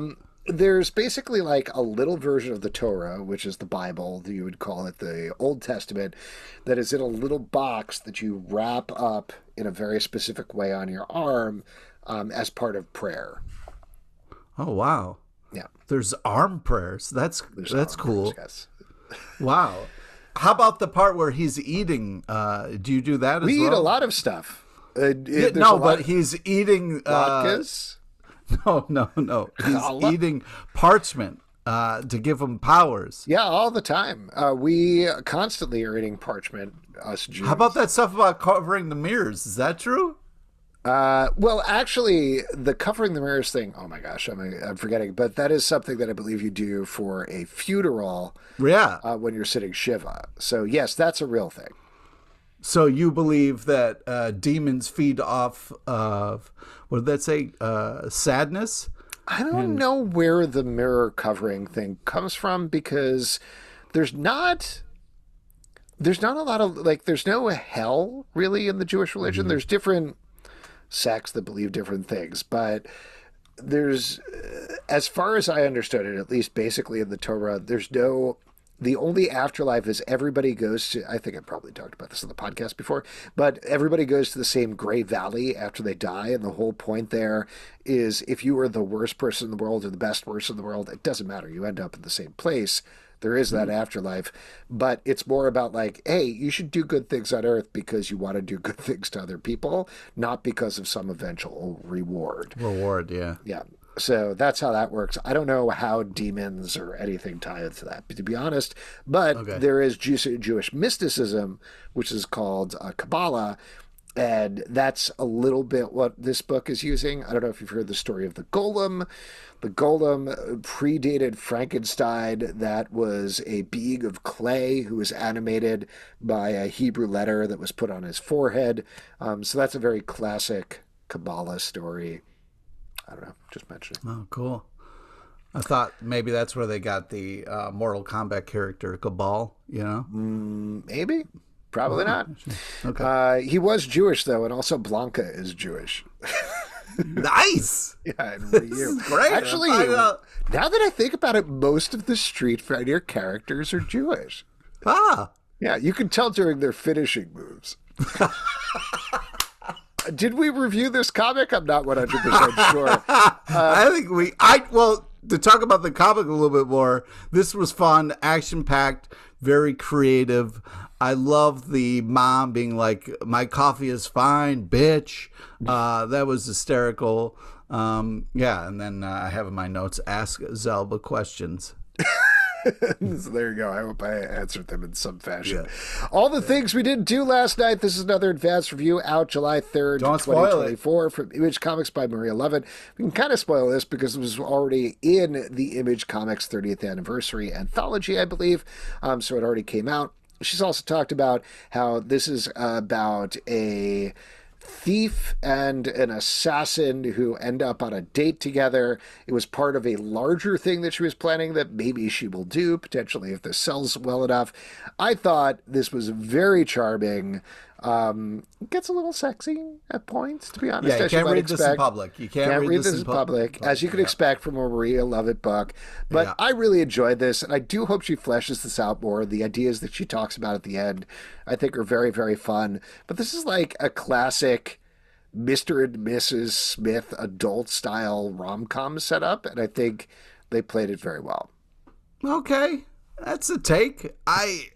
mean? There's basically like a little version of the Torah, which is the Bible, you would call it the Old Testament, that is in a little box that you wrap up in a very specific way on your arm as part of prayer. Oh, wow. Yeah. There's arm prayers. That's cool. Prayers, yes. Wow. How about the part where he's eating? Do you do that as well? We eat a lot of stuff. But he's eating latkes. No. He's eating parchment to give him powers. Yeah, all the time. We constantly are eating parchment, us Jews. How about that stuff about covering the mirrors? Is that true? Well, actually, the covering the mirrors thing, oh my gosh, I'm forgetting, but that is something that I believe you do for a funeral when you're sitting Shiva. So, yes, that's a real thing. So you believe that demons feed off of, what did that say, sadness? I don't know where the mirror covering thing comes from, because there's not a lot of, like, there's no hell, really, in the Jewish religion. There's different sects that believe different things, but there's, as far as I understood it, at least basically in the Torah, the only afterlife is everybody goes to, I think I probably talked about this on the podcast before, but everybody goes to the same gray valley after they die. And the whole point there is if you were the worst person in the world or the best person in the world, it doesn't matter. You end up in the same place. There is that afterlife, but it's more about like, hey, you should do good things on earth because you want to do good things to other people, not because of some eventual reward. Yeah. Yeah. So that's how that works. I don't know how demons or anything tie into that, to be honest. But there is Jewish mysticism, which is called Kabbalah, and that's a little bit what this book is using. I don't know if you've heard the story of the Golem. The Golem predated Frankenstein. That was a being of clay who was animated by a Hebrew letter that was put on his forehead. So that's a very classic Kabbalah story. I don't know, just mentioning. Oh, cool. I thought maybe that's where they got the Mortal Kombat character, Cabal, you know? Maybe. Probably not. Okay. He was Jewish, though, and also Blanca is Jewish. Nice! Yeah, this is great. Actually, now that I think about it, most of the Street Fighter characters are Jewish. Ah! Yeah, you can tell during their finishing moves. Did we review this comic? I'm not 100% sure. I think to talk about the comic a little bit more, this was fun, action-packed, very creative. I love the mom being like, my coffee is fine, bitch. That was hysterical. And then I have in my notes, ask Zelba questions. So there you go. I hope I answered them in some fashion. Yeah. All the things we didn't do last night. This is another advanced review out July 3rd, Don't spoil 2024 from Image Comics by Maria Lovett. We can kind of spoil this because it was already in the Image Comics 30th anniversary anthology, I believe. So it already came out. She's also talked about how this is about a thief and an assassin who end up on a date together. It was part of a larger thing that she was planning that maybe she will do, potentially if this sells well enough. I thought this was very charming. Gets a little sexy at points, to be honest. Yeah, you can't read this in public. You can't read this in public, as you could expect from a Maria Lovett book. But I really enjoyed this, and I do hope she fleshes this out more. The ideas that she talks about at the end, I think, are very, very fun. But this is like a classic Mr. and Mrs. Smith adult-style rom-com setup, and I think they played it very well. Okay, that's a take. I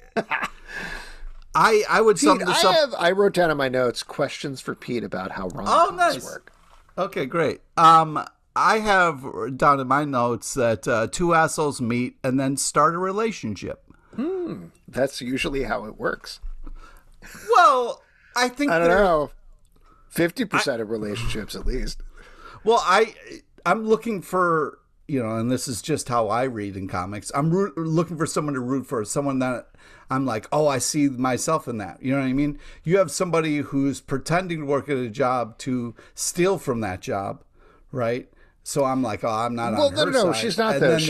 would sum Pete, this up. I wrote down in my notes questions for Pete about how rom-coms work. Okay, great. I have down in my notes that two assholes meet and then start a relationship. That's usually how it works. Well, I think I don't know. 50% of relationships, at least. Well, I'm looking for, and this is just how I read in comics. I'm looking for someone to root for, someone that I'm like, oh, I see myself in that. You know what I mean? You have somebody who's pretending to work at a job to steal from that job, right? So I'm like, oh, I'm not on her side. No, she's not there.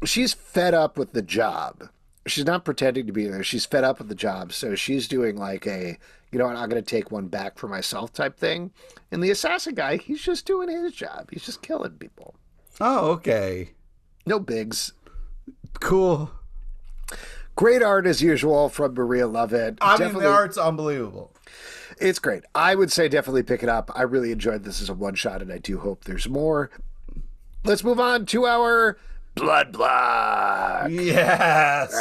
She's fed up with the job. She's not pretending to be there. She's fed up with the job. So she's doing like a, I'm going to take one back for myself type thing. And the assassin guy, he's just doing his job. He's just killing people. Oh, okay. No bigs. Cool. Great art as usual from Maria Lovett. I mean, the art's unbelievable. It's great. I would say definitely pick it up. I really enjoyed this as a one-shot, and I do hope there's more. Let's move on to our Blood Block. Yes.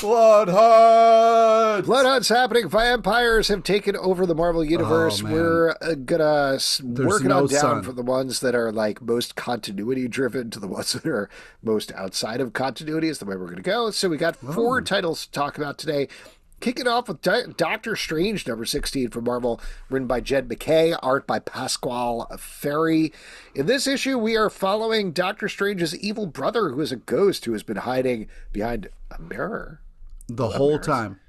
Blood Hunt's happening. Vampires have taken over the Marvel Universe. We're gonna work it on down from the ones that are like most continuity driven to the ones that are most outside of continuity is the way we're gonna go. So we got 4 titles to talk about today. Kicking off with Doctor Strange, number 16 from Marvel, written by Jed MacKay, art by Pasquale Ferry. In this issue, we are following Doctor Strange's evil brother, who is a ghost who has been hiding behind a mirror. The whole time.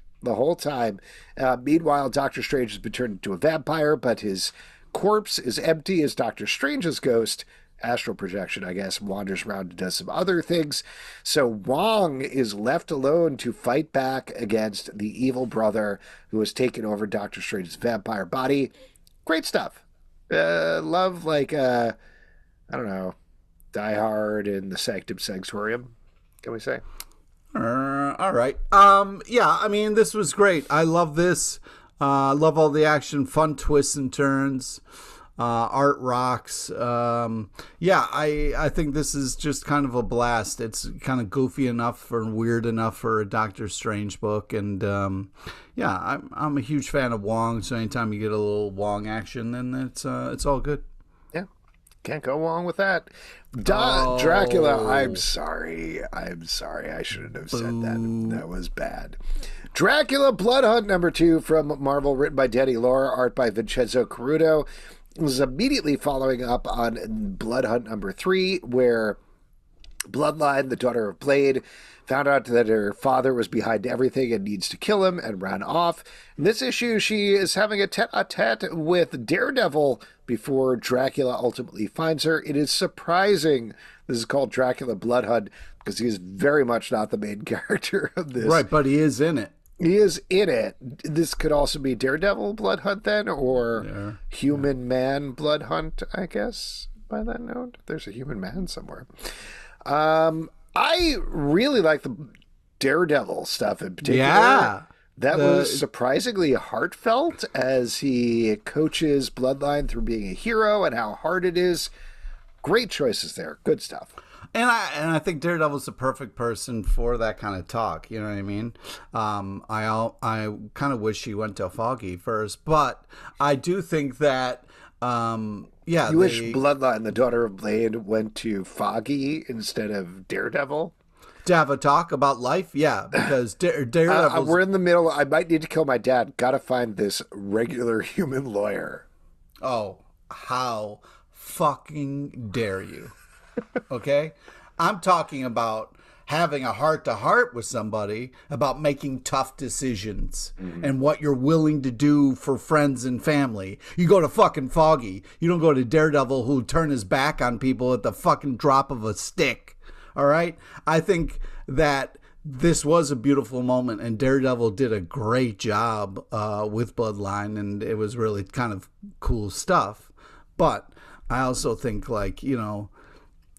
Meanwhile, Doctor Strange has been turned into a vampire, but his corpse is empty as Doctor Strange's ghost, astral projection, I guess, wanders around and does some other things. So Wong is left alone to fight back against the evil brother who has taken over Doctor Strange's vampire body. Great stuff. Love, like, I don't know, Die Hard and the Sanctum Sanctorium, can we say? All right. Yeah, I mean, this was great. I love this. I love all the action, fun twists and turns. Art rocks. Yeah, I think this is just kind of a blast. It's kind of goofy enough or weird enough for a Doctor Strange book. And yeah, I'm a huge fan of Wong. So anytime you get a little Wong action, then it's all good. Can't go wrong with that. Dracula, I'm sorry. I shouldn't have said that. That was bad. Dracula Blood Hunt number 2 from Marvel, written by Danny Laura, art by Vincenzo Caruto. It was immediately following up on Blood Hunt number 3, where Bloodline, the daughter of Blade, found out that her father was behind everything and needs to kill him and ran off. In this issue, she is having a tete-a-tete with Daredevil before Dracula ultimately finds her. It is surprising this is called Dracula Blood Hunt because he is very much not the main character of this. Right, but he is in it. He is in it. This could also be Daredevil Blood Hunt then, or Human Man Blood Hunt, I guess, by that note. There's a human man somewhere. I really like the Daredevil stuff in particular. Yeah. That was surprisingly heartfelt as he coaches Bloodline through being a hero and how hard it is. Great choices there. Good stuff. And I think Daredevil's the perfect person for that kind of talk. You know what I mean? I kind of wish he went to Foggy first, but I do think that you wish Bloodline, the daughter of Blade, went to Foggy instead of Daredevil? To have a talk about life? Yeah, because Daredevil's... We're in the middle. I might need to kill my dad. Gotta find this regular human lawyer. Oh, how fucking dare you? Okay? I'm talking about having a heart-to-heart with somebody about making tough decisions and what you're willing to do for friends and family. You go to fucking Foggy. You don't go to Daredevil, who'll turn his back on people at the fucking drop of a stick. All right? I think that this was a beautiful moment, and Daredevil did a great job with Bloodline, and it was really kind of cool stuff. But I also think, like, you know,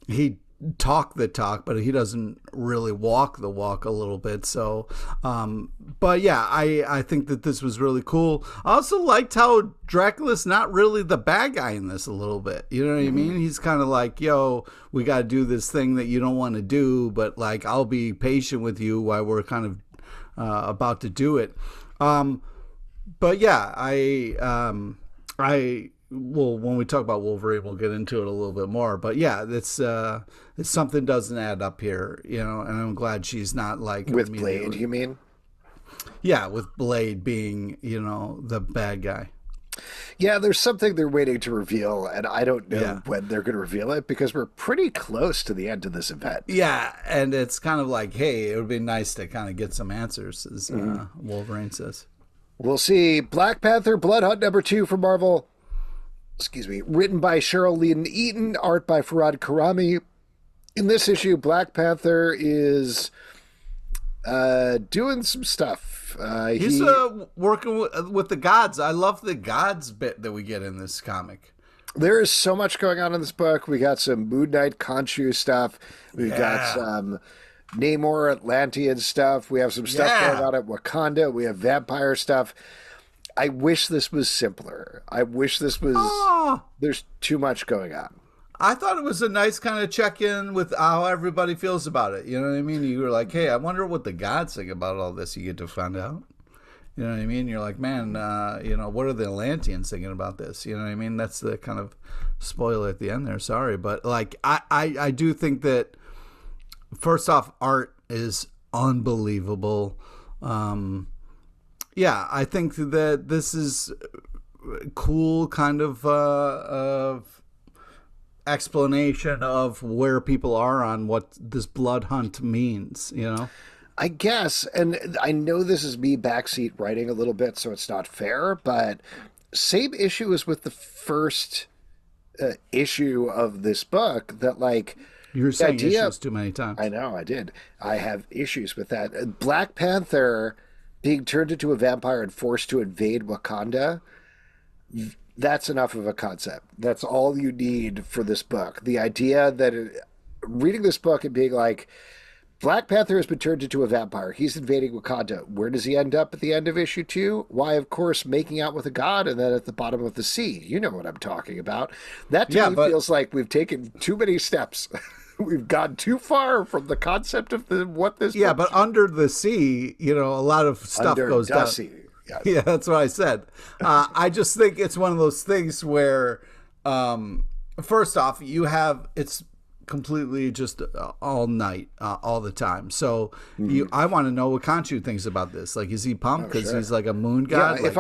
he talk the talk, but he doesn't really walk the walk a little bit. So, but yeah, I think that this was really cool. I also liked how Dracula's not really the bad guy in this a little bit. You know what I mean? He's kind of like, yo, we got to do this thing that you don't want to do, but like, I'll be patient with you while we're kind of about to do it. But yeah, well, when we talk about Wolverine, we'll get into it a little bit more. But yeah, it's something doesn't add up here, you know. And I'm glad she's not like with Blade. You mean? Yeah, with Blade being, you know, the bad guy. Yeah, there's something they're waiting to reveal, and I don't know when they're going to reveal it because we're pretty close to the end of this event. Yeah, and it's kind of like, hey, it would be nice to kind of get some answers, as Wolverine says. We'll see. Black Panther Blood Hunt #2 from Marvel. Excuse me, written by Cheryl Lynn Eaton, art by Farhad Karami. In this issue, Black Panther is doing some stuff. He's working with the gods. I love the gods bit that we get in this comic. There is so much going on in this book. We got some Moon Knight Khonshu stuff. We've got some Namor Atlantean stuff. We have some stuff going on at Wakanda. We have vampire stuff. I wish this was simpler. I wish this was... There's too much going on. I thought it was a nice kind of check-in with how everybody feels about it. You know what I mean? You were like, hey, I wonder what the gods think about all this. You get to find out. You know what I mean? You're like, man, you know, what are the Atlanteans thinking about this? You know what I mean? That's the kind of spoiler at the end there. Sorry. But, like, I do think that, first off, art is unbelievable. Yeah, I think that this is cool kind of explanation of where people are on what this blood hunt means, you know? I guess, and I know this is me backseat writing a little bit, so it's not fair, but same issue as with the first issue of this book, that, like... You're saying issues too many times. I know, I did. I have issues with that. Black Panther... being turned into a vampire and forced to invade Wakanda, that's enough of a concept. That's all you need for this book. The idea that reading this book and being like, Black Panther has been turned into a vampire. He's invading Wakanda. Where does he end up at the end of issue 2? Why, of course, making out with a god and then at the bottom of the sea. You know what I'm talking about. That to me feels like we've taken too many steps. We've gone too far from the concept of what this. Yeah, but under the sea, you know, a lot of stuff goes down. Sea. Yes. Yeah, that's what I said. I just think it's one of those things where, first off, it's completely just all night, all the time. So I want to know what Khonshu thinks about this. Like, is he pumped because he's like a moon god? Yeah, like,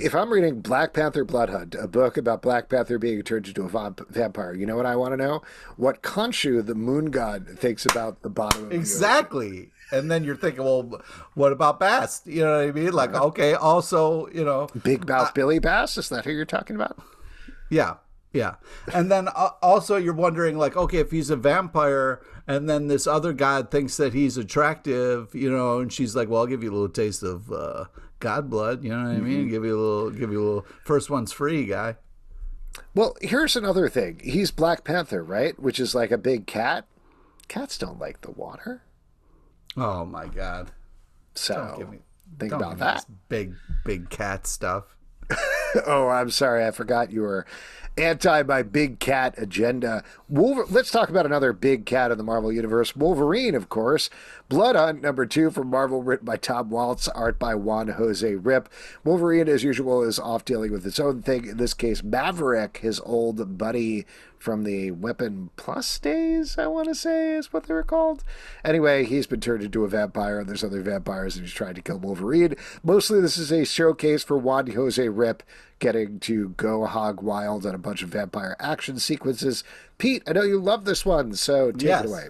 if I'm reading Black Panther Blood Hunt, a book about Black Panther being turned into a vampire, you know what I want to know? What Khonshu, the moon god, thinks about the bottom of the ocean. And then you're thinking, well, what about Bast? You know what I mean? Like, okay, also, you know, Big Mouth Billy Bass, is that who you're talking about? Yeah. Yeah. And then also you're wondering, like, okay, if he's a vampire and then this other god thinks that he's attractive, you know, and she's like, well, I'll give you a little taste of god blood. You know what I mean? Give you a little, first one's free, guy. Well, here's another thing. He's Black Panther, right? Which is like a big cat. Cats don't like the water. Oh, my God. So think about that. Big cat stuff. Oh, I'm sorry. I forgot you were anti my big cat agenda. Let's talk about another big cat in the Marvel Universe. Wolverine, of course. Blood Hunt #2 from Marvel, written by Tom Waltz, art by Juan Jose Rip. Wolverine, as usual, is off dealing with its own thing. In this case, Maverick, his old buddy from the Weapon Plus days, I want to say is what they were called. Anyway, he's been turned into a vampire, and there's other vampires, and he's trying to kill Wolverine. Mostly this is a showcase for Juan Jose Rip getting to go hog wild on a bunch of vampire action sequences. Pete, I know you love this one, so take it away.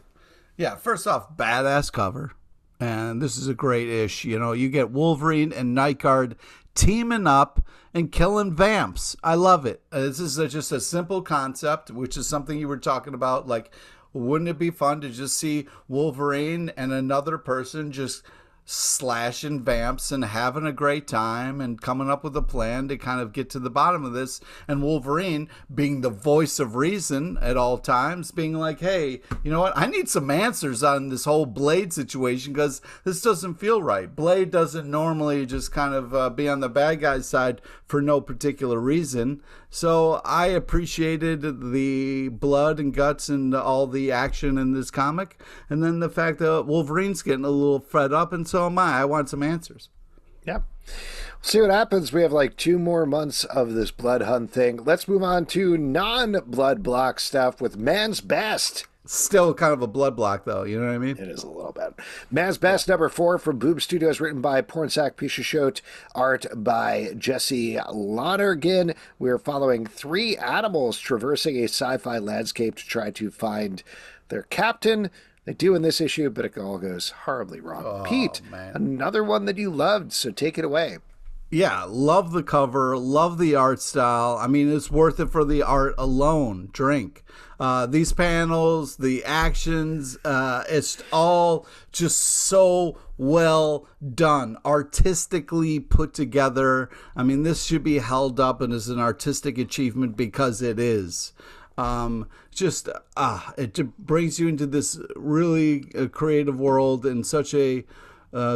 Yeah, first off, badass cover. And this is a great ish. You know, you get Wolverine and Nightguard teaming up and killing vamps. I love it. This is just a simple concept, which is something you were talking about. Like, wouldn't it be fun to just see Wolverine and another person just slashing vamps and having a great time and coming up with a plan to kind of get to the bottom of this, and Wolverine being the voice of reason at all times, being like, hey, you know what, I need some answers on this whole Blade situation because this doesn't feel right. Blade doesn't normally just kind of be on the bad guy's side for no particular reason. So I appreciated the blood and guts and all the action in this comic. And then the fact that Wolverine's getting a little fed up, and so am I. I want some answers. Yep. See what happens. We have like 2 more months of this blood hunt thing. Let's move on to non-blood block stuff with Man's Best. Still kind of a blood block, though. You know what I mean? It is a little bit. Man's Best number 4 from Boob Studios, written by Pornsak Pichashot, art by Jesse Lonergan. We're following 3 animals traversing a sci-fi landscape to try to find their captain. They do in this issue, but it all goes horribly wrong. Oh, Pete, man. Another one that you loved, so take it away. Yeah, love the cover, love the art style. I mean, it's worth it for the art alone. Drink. These panels, the actions, it's all just so well done, artistically put together. I mean, this should be held up and is an artistic achievement because it is. It brings you into this really creative world in such a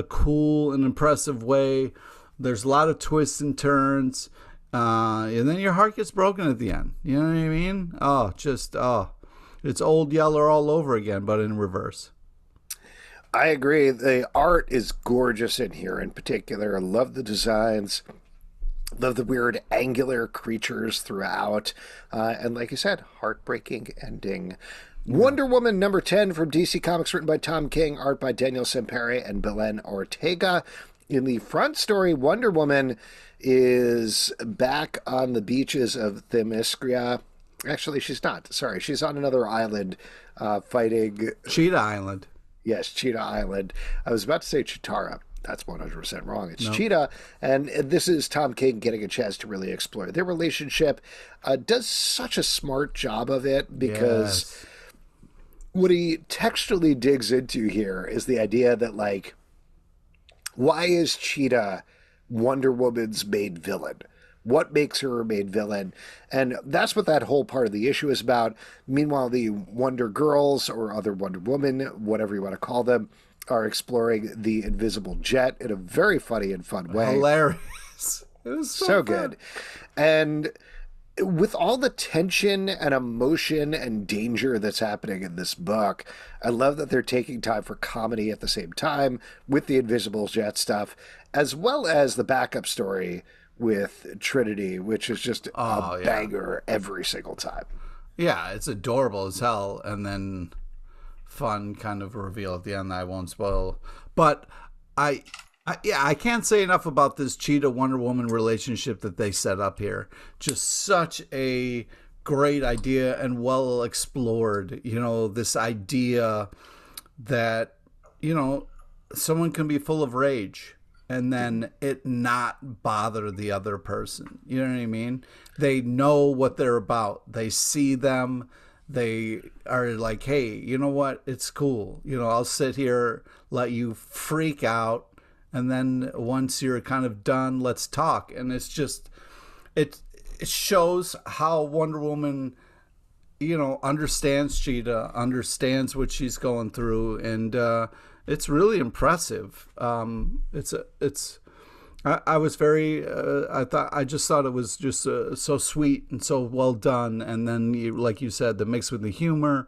cool and impressive way. There's a lot of twists and turns, and then your heart gets broken at the end. You know what I mean? It's Old Yeller all over again, but in reverse. I agree. The art is gorgeous in here in particular. I love the designs. Love the weird angular creatures throughout. And like you said, heartbreaking ending. Wonder Woman number 10 from DC Comics, written by Tom King, art by Daniel Sempere and Belen Ortega. In the front story, Wonder Woman is back on the beaches of Themyscira. Actually, she's not. Sorry, she's on another island fighting... Cheetah Island. Yes, Cheetah Island. I was about to say Chitara. That's 100% wrong. It's Cheetah. And this is Tom King getting a chance to really explore their relationship. Does such a smart job of it because what he textually digs into here is the idea that, like, why is Cheetah Wonder Woman's main villain? What makes her a main villain? And that's what that whole part of the issue is about. Meanwhile, the Wonder Girls, or other Wonder Woman, whatever you want to call them, are exploring the invisible jet in a very funny and fun way. Hilarious. It was so good. And with all the tension and emotion and danger that's happening in this book, I love that they're taking time for comedy at the same time with the invisible jet stuff, as well as the backup story with Trinity, which is just a banger every single time. Yeah, it's adorable as hell. And then fun kind of reveal at the end that I won't spoil. But I can't say enough about this Cheetah Wonder Woman relationship that they set up here. Just such a great idea and well explored. You know, this idea that, you know, someone can be full of rage and then it not bother the other person. You know what I mean? They know what they're about. They see them. They are like, hey, you know what? It's cool. You know, I'll sit here, let you freak out. And then once you're kind of done, let's talk. And it's just, it shows how Wonder Woman, you know, understands Cheetah, understands what she's going through. And it's really impressive. I was very, I just thought it was just so sweet and so well done. And then, like you said, the mix with the humor.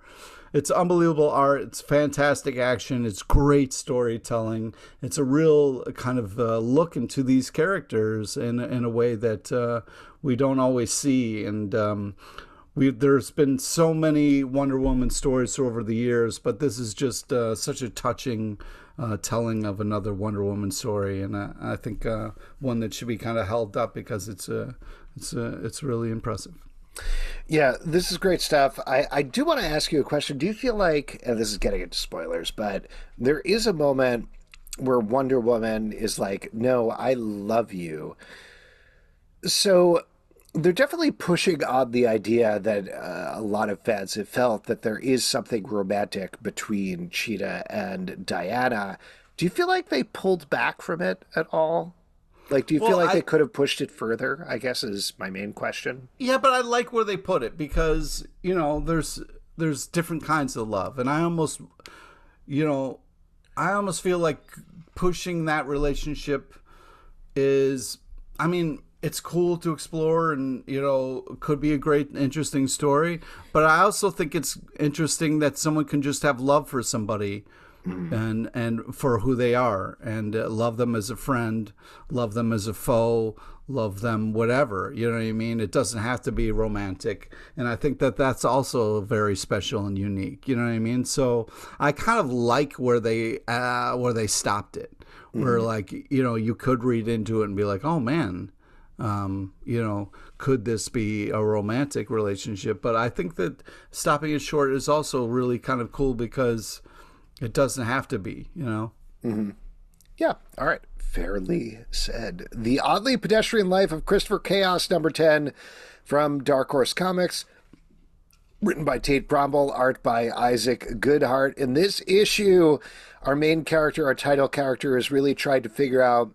It's unbelievable art. It's fantastic action. It's great storytelling. It's a real kind of look into these characters in a way that we don't always see. And there's been so many Wonder Woman stories over the years, but this is just such a touching telling of another Wonder Woman story, and I think one that should be kind of held up because it's really impressive. Yeah, this is great stuff. I do want to ask you a question. Do you feel like, and this is getting into spoilers, but there is a moment where Wonder Woman is like, no, I love you. So they're definitely pushing on the idea that a lot of fans have felt that there is something romantic between Cheetah and Diana. Do you feel like they pulled back from it at all? Like, do you feel like they could have pushed it further, I guess, is my main question. Yeah, but I like where they put it because, there's different kinds of love. And I almost feel like pushing that relationship is, I mean, it's cool to explore and, could be a great, interesting story. But I also think it's interesting that someone can just have love for somebody and for who they are and love them as a friend, love them as a foe, love them whatever. You know what I mean? It doesn't have to be romantic. And I think that that's also very special and unique. You know what I mean? So I kind of like where they stopped it. Where like, you could read into it and be like, oh man, could this be a romantic relationship? But I think that stopping it short is also really kind of cool because it doesn't have to be, Yeah. All right. Fairly said. The Oddly Pedestrian Life of Christopher Chaos, number 10 from Dark Horse Comics. Written by Tate Brombal, art by Isaac Goodhart. In this issue, our main character, our title character, has really tried to figure out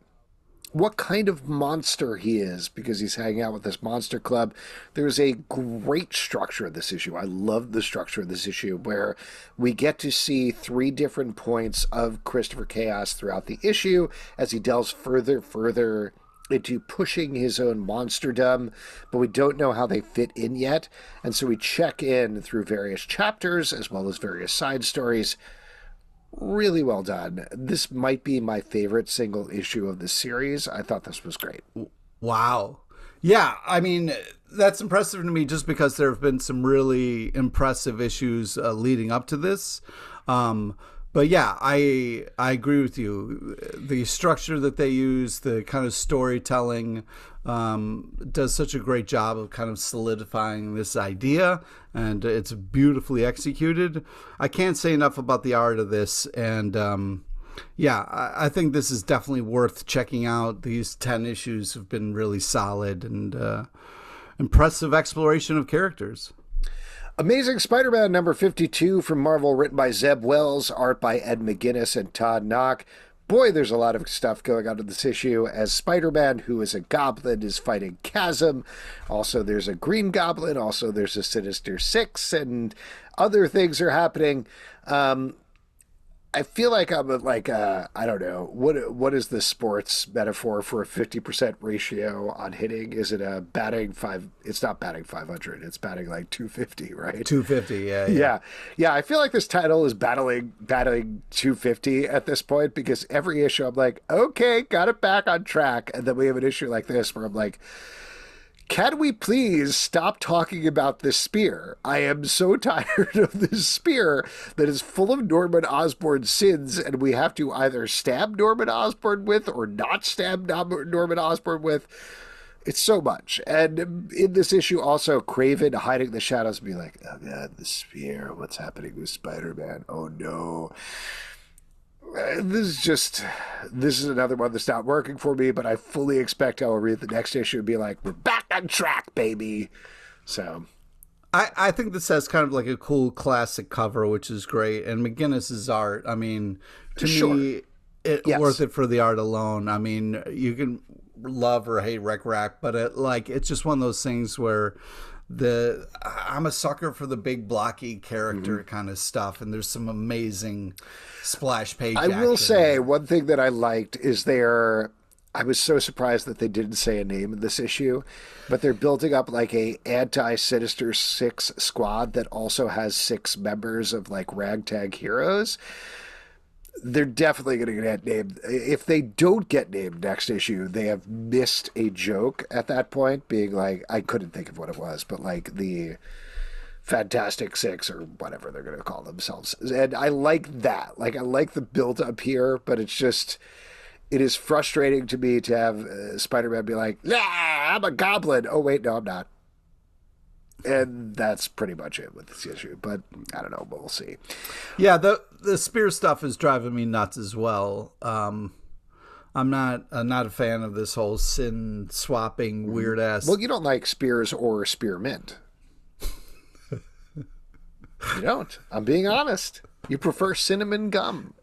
what kind of monster he is because he's hanging out with this monster club. There's a great structure of this issue. I love the structure of this issue where we get to see 3 different points of Christopher Chaos throughout the issue as he delves further into pushing his own monsterdom, but we don't know how they fit in yet. And so we check in through various chapters as well as various side stories. Really well done. This might be my favorite single issue of the series. I thought this was great. Wow. Yeah, I mean, that's impressive to me just because there have been some really impressive issues leading up to this. But yeah, I agree with you. The structure that they use, the kind of storytelling, does such a great job of kind of solidifying this idea, and it's beautifully executed. I can't say enough about the art of this, and I think this is definitely worth checking out. These 10 issues have been really solid and impressive exploration of characters. Amazing Spider-Man number 52 from Marvel, written by Zeb Wells, art by Ed McGuinness and Todd Knock. Boy, there's a lot of stuff going on in this issue as Spider-Man, who is a goblin, is fighting Chasm. Also, there's a Green Goblin. Also, there's a Sinister Six, and other things are happening. I feel like I'm like, I don't know, what is the sports metaphor for a 50% ratio on hitting? Is it a batting five? It's not batting 500. It's batting like 250, right? 250, yeah. Yeah, I feel like this title is battling 250 at this point because every issue I'm like, okay, got it back on track. And then we have an issue like this where I'm like, can we please stop talking about this spear? I am so tired of this spear that is full of Norman Osborn's sins, and we have to either stab Norman Osborn with or not stab Norman Osborn with. It's so much. And in this issue also, Kraven hiding in the shadows and be like, oh God, the spear, what's happening with Spider-Man? Oh no. This is another one that's not working for me, but I fully expect I will read the next issue and be like, we're back on track, baby. So I think this has kind of like a cool classic cover, which is great. And McGuinness's art, I mean, to me, it's worth it for the art alone. I mean, you can love or hate Rec Rack, but it's just one of those things where I'm a sucker for the big blocky character kind of stuff, and there's some amazing splash page I will say one thing that I liked is I was so surprised that they didn't say a name in this issue, but they're building up like a anti-Sinister Six squad that also has 6 members of like ragtag heroes. They're definitely going to get named. If they don't get named next issue, they have missed a joke at that point, being like, I couldn't think of what it was, but like the Fantastic Six or whatever they're going to call themselves. And I like that. Like, I like the build up here, but it's just, it is frustrating to me to have Spider-Man be like, yeah, I'm a goblin. Oh, wait, no, I'm not. And that's pretty much it with this issue. But I don't know. We'll see. Yeah, the spear stuff is driving me nuts as well. I'm not a fan of this whole sin swapping weird ass. Well, you don't like spears or spearmint. You don't. I'm being honest. You prefer cinnamon gum.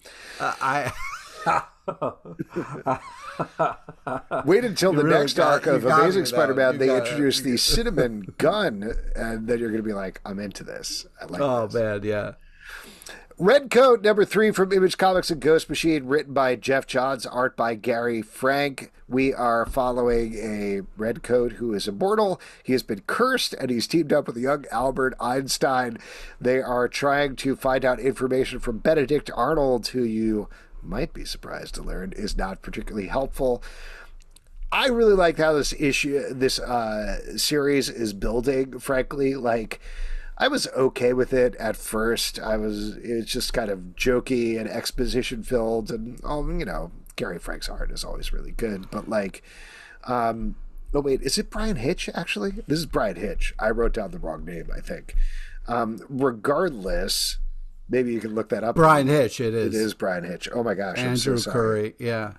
Wait until the next arc of Amazing Spider-Man. They introduce the cinnamon gun, and then you're going to be like, I'm into this. I like this. Oh, man, yeah. Redcoat, number 3 from Image Comics and Ghost Machine, written by Jeff Johns, art by Gary Frank. We are following a Redcoat who is immortal. He has been cursed, and he's teamed up with a young Albert Einstein. They are trying to find out information from Benedict Arnold, who you might be surprised to learn is not particularly helpful. I really like how this series is building, frankly. Like, I was okay with it at first. It's just kind of jokey and exposition filled, and Gary Frank's art is always really good. But like, oh wait, is it Brian Hitch actually? This is Brian Hitch. I wrote down the wrong name, I think. Regardless, maybe you can look that up. Brian Hitch, it is. It is Brian Hitch. Oh my gosh, Andrew I'm so sorry. Curry, yeah.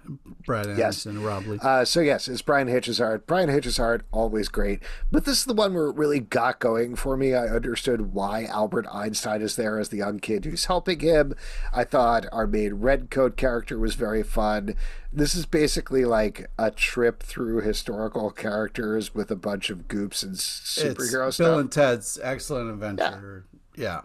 Brad Anderson, yes. Rob Lee. So yes, it's Brian Hitch's art. Brian Hitch's art, always great. But this is the one where it really got going for me. I understood why Albert Einstein is there as the young kid who's helping him. I thought our main Redcoat character was very fun. This is basically like a trip through historical characters with a bunch of goops and superhero stuff. Bill and Ted's Excellent Adventure. Yeah.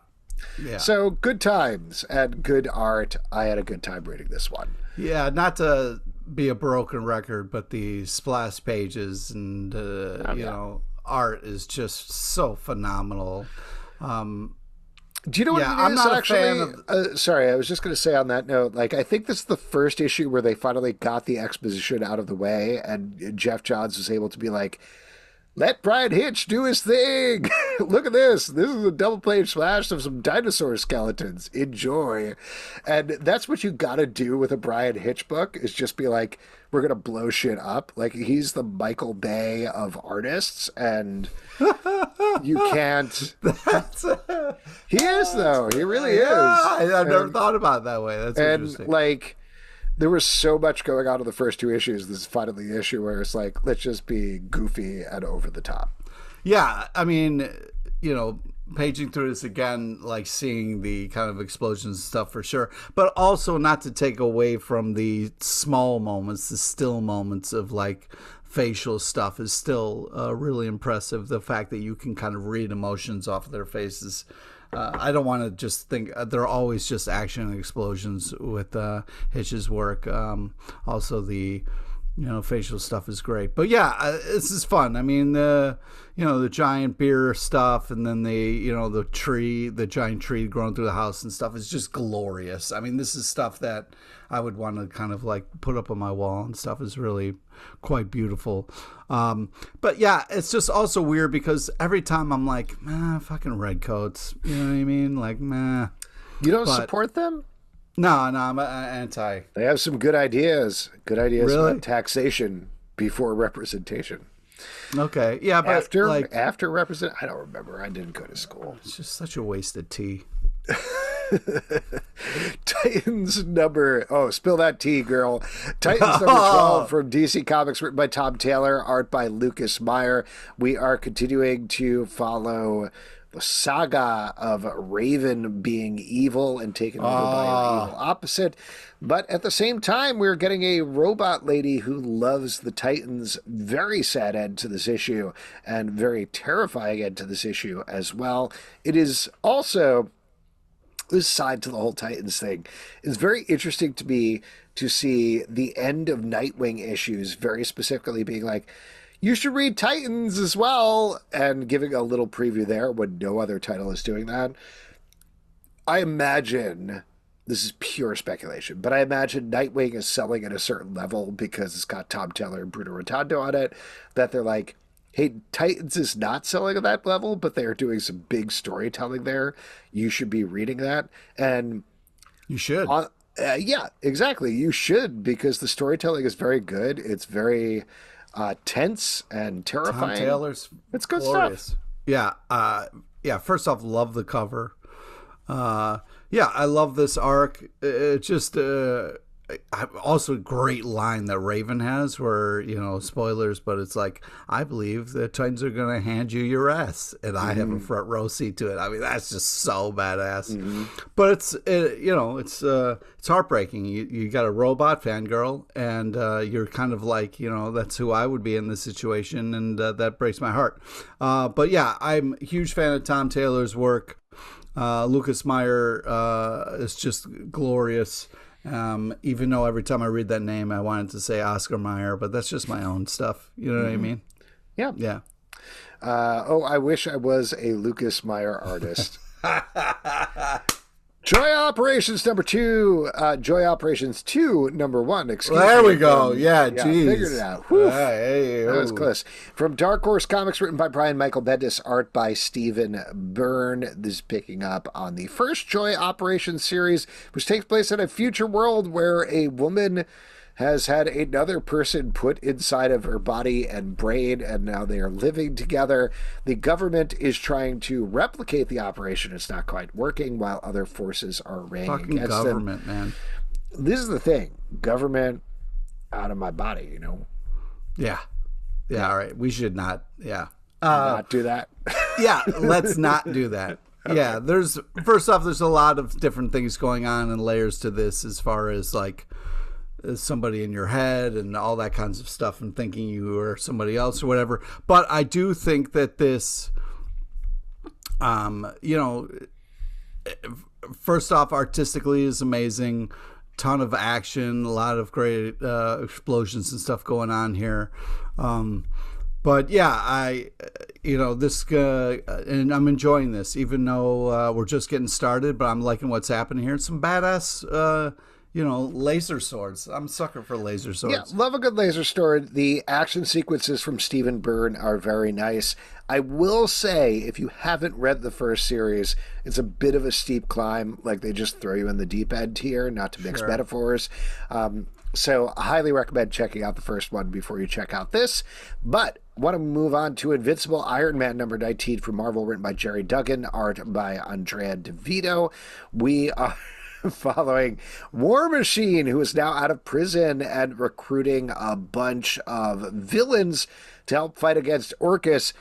Yeah. So good times and good art. I had a good time reading this one. Yeah, not to be a broken record, but the splash pages and art is just so phenomenal. Do you know what it is? I'm not actually, a fan of... sorry, I was just going to say on that note, like, I think this is the first issue where they finally got the exposition out of the way, and Jeff Johns was able to be like, let Brian Hitch do his thing. Look at this. This is a double page splash of some dinosaur skeletons. Enjoy. And that's what you got to do with a Brian Hitch book, is just be like, we're going to blow shit up. Like, he's the Michael Bay of artists, and you can't. He is, though. He really is. I've never thought about it that way. That's interesting. And, like, there was so much going on in the first 2 issues. This is finally the issue where it's like, let's just be goofy and over the top. Yeah, I mean, paging through this again, like seeing the kind of explosions and stuff for sure, but also not to take away from the small moments, the still moments of like facial stuff is still really impressive. The fact that you can kind of read emotions off of their faces. I don't want to just think they're always just action and explosions with Hitch's work. Also, the facial stuff is great. But yeah, this is fun. I mean, the giant beer stuff, and then the giant tree growing through the house and stuff is just glorious. I mean, this is stuff that I would want to kind of like put up on my wall and stuff. Is really quite beautiful. But yeah, it's just also weird because every time I'm like, man, fucking Redcoats. You know what I mean? Like, man. You don't support them? No, I'm anti. They have some good ideas. Good ideas Really? about taxation before representation. Okay, yeah, but after represent, I don't remember. I didn't go to school. It's just such a wasted tea. Titans number, spill that tea, girl. Titans number 12 from DC Comics, written by Tom Taylor, art by Lucas Meyer. We are continuing to follow the saga of Raven being evil and taken over by an evil opposite. But at the same time, we're getting a robot lady who loves the Titans. Very sad end to this issue, and very terrifying end to this issue as well. It is also, this side to the whole Titans thing is very interesting to me to see the end of Nightwing issues very specifically being like, you should read Titans as well, and giving a little preview there when no other title is doing that. I imagine this is pure speculation, but I imagine Nightwing is selling at a certain level because it's got Tom Taylor and Bruno Redondo on it, that they're like, hey, Titans is not selling at that level, but they are doing some big storytelling there. You should be reading that. And you should. Yeah, exactly. You should, because the storytelling is very good. It's very tense and terrifying. Tom Taylor's it's good glorious stuff. Yeah. First off, love the cover. I love this arc. It just also a great line that Raven has, where, spoilers, but it's like, I believe the Titans are going to hand you your ass, and I have a front row seat to it. I mean, that's just so badass. But it's heartbreaking. You got a robot fangirl, and you're kind of like, that's who I would be in this situation, and that breaks my heart. But yeah, I'm a huge fan of Tom Taylor's work. Lucas Meyer is just glorious. Even though every time I read that name, I wanted to say Oscar Mayer, but that's just my own stuff. You know what I mean? Yeah. Yeah. I wish I was a Lucas Meyer artist. Joy Operations number 2. Joy Operations 2 number 1. Excuse me. There we go. Yeah, geez. Figured it out. That was close. From Dark Horse Comics, written by Brian Michael Bendis, art by Stephen Byrne. This is picking up on the first Joy Operations series, which takes place in a future world where a woman has had another person put inside of her body and brain, and now they are living together. The government is trying to replicate the operation. It's not quite working, while other forces are arraying Fucking against government, them. man. This is the thing. Government out of my body, Yeah. Yeah, all right. We should not. Yeah. Not do that. Yeah, let's not do that. Okay. Yeah, there's a lot of different things going on and layers to this, as far as like somebody in your head and all that kinds of stuff, and thinking you are somebody else or whatever. But I do think that this, first off, artistically is amazing. Ton of action, a lot of great explosions and stuff going on here. But yeah, and I'm enjoying this, even though we're just getting started, but I'm liking what's happening here. Some badass, laser swords. I'm a sucker for laser swords. Yeah, love a good laser sword. The action sequences from Stephen Byrne are very nice. I will say, if you haven't read the first series, it's a bit of a steep climb. Like, they just throw you in the deep end here, not to mix metaphors. So I highly recommend checking out the first one before you check out this. But want to move on to Invincible Iron Man number 19 from Marvel, written by Jerry Duggan, art by Andrea DeVito. We are following War Machine, who is now out of prison and recruiting a bunch of villains to help fight against Orcus.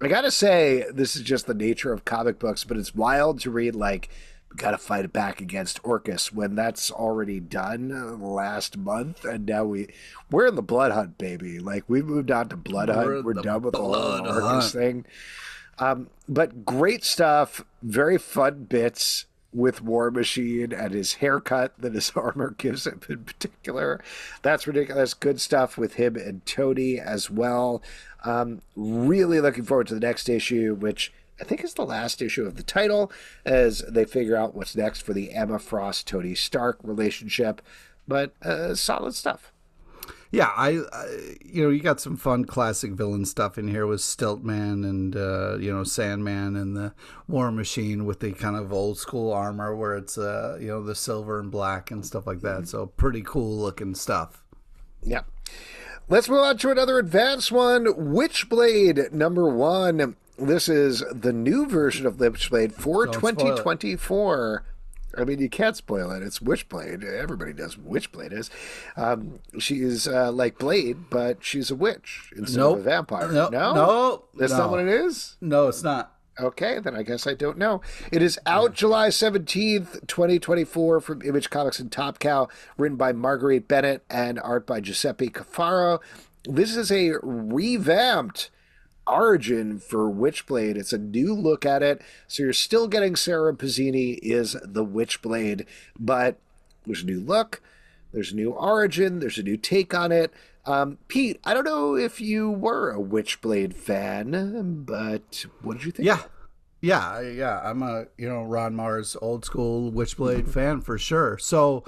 I gotta say, this is just the nature of comic books, but it's wild to read, like, we gotta fight back against Orcus, when that's already done last month, and now we're in the Blood Hunt, baby. Like, we moved on to Blood Hunt. We're done with the whole Orcus thing. But great stuff, very fun bits with War Machine and his haircut that his armor gives him in particular. That's ridiculous. Good stuff with him and Tony as well. Really looking forward to the next issue, which I think is the last issue of the title, as they figure out what's next for the Emma Frost Tony Stark relationship. But solid stuff. Yeah, you got some fun classic villain stuff in here with Stiltman and, Sandman and the War Machine with the kind of old school armor where it's, the silver and black and stuff like that. So pretty cool looking stuff. Yeah. Let's move on to another advanced one, Witchblade number 1. This is the new version of Witchblade for 2024. I mean, you can't spoil it. It's Witchblade. Everybody knows what Witchblade is. She's like Blade, but she's a witch instead of a vampire. No? That's not what it is? No, it's not. Okay, then I guess I don't know. It is out July 17th, 2024 from Image Comics and Top Cow, written by Marguerite Bennett and art by Giuseppe Cafaro. This is a revamped origin for Witchblade. It's a new look at it. So you're still getting Sarah Pazzini is the Witchblade, but there's a new look, there's a new origin, there's a new take on it. Pete, I don't know if you were a Witchblade fan, but what did you think? Yeah. I'm a Ron Mars old school Witchblade fan for sure. So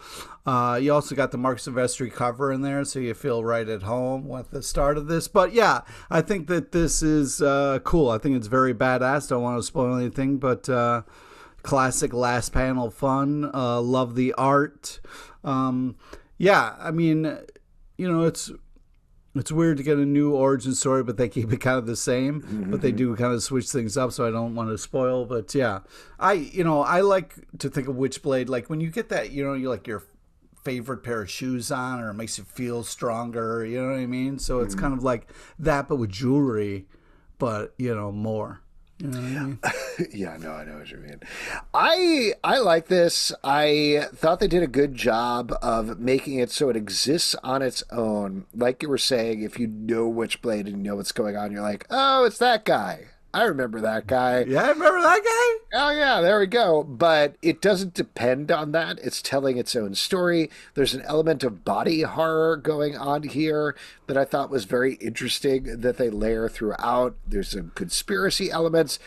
you also got the Mark Silvestri cover in there, so you feel right at home with the start of this. But yeah, I think that this is cool. I think it's very badass. Don't want to spoil anything, but classic last panel fun. Love the art. Yeah, I mean, it's weird to get a new origin story, but they keep it kind of the same. But they do kind of switch things up, so I don't want to spoil. But yeah, I like to think of Witchblade like when you get that, you like your favorite pair of shoes on, or it makes you feel stronger. You know what I mean? So it's kind of like that, but with jewelry, but more. You know what I mean? Yeah, no, I know what you mean. I like this. I thought they did a good job of making it so it exists on its own. Like you were saying, if you know Witchblade and you know what's going on, you're like, oh, it's that guy. I remember that guy. Yeah, I remember that guy. Oh, yeah, there we go. But it doesn't depend on that. It's telling its own story. There's an element of body horror going on here that I thought was very interesting that they layer throughout. There's some conspiracy elements.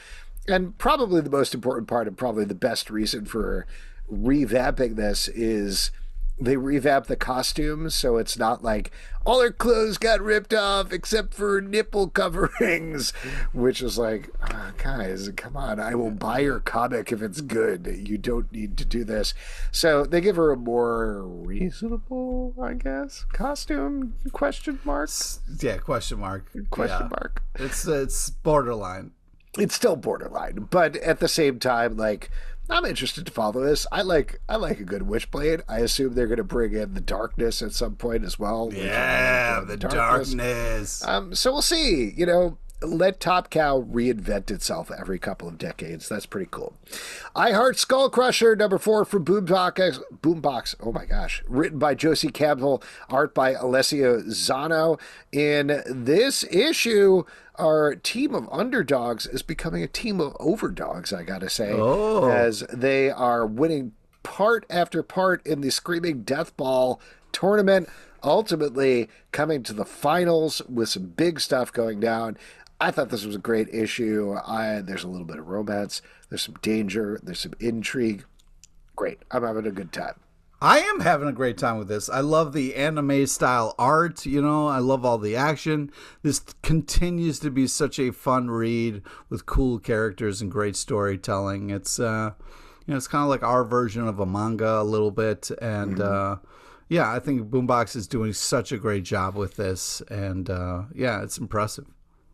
And probably the most important part, and probably the best reason for revamping this, is they revamped the costumes, so it's not like all her clothes got ripped off except for nipple coverings, which is like, oh, guys, come on, I will buy your comic if it's good. You don't need to do this. So they give her a more reasonable, I guess, costume, question mark? Yeah, question mark. Question mark. It's borderline. It's still borderline, but at the same time, like, I'm interested to follow this. I like a good Witchblade. I assume they're going to bring in the darkness at some point as well. Yeah, the darkness. So we'll see. Let Top Cow reinvent itself every couple of decades. That's pretty cool. iHeart Skull Crusher, number 4 from Boombox. Oh my gosh. Written by Josie Campbell, art by Alessio Zano. In this issue, our team of underdogs is becoming a team of overdogs, I gotta say. As they are winning part after part in the Screaming Death Ball tournament, ultimately coming to the finals with some big stuff going down. I thought this was a great issue. There's a little bit of romance. There's some danger. There's some intrigue. Great. I'm having a good time. I am having a great time with this. I love the anime style art. I love all the action. This continues to be such a fun read with cool characters and great storytelling. It's it's kind of like our version of a manga a little bit. And I think Boombox is doing such a great job with this. And it's impressive.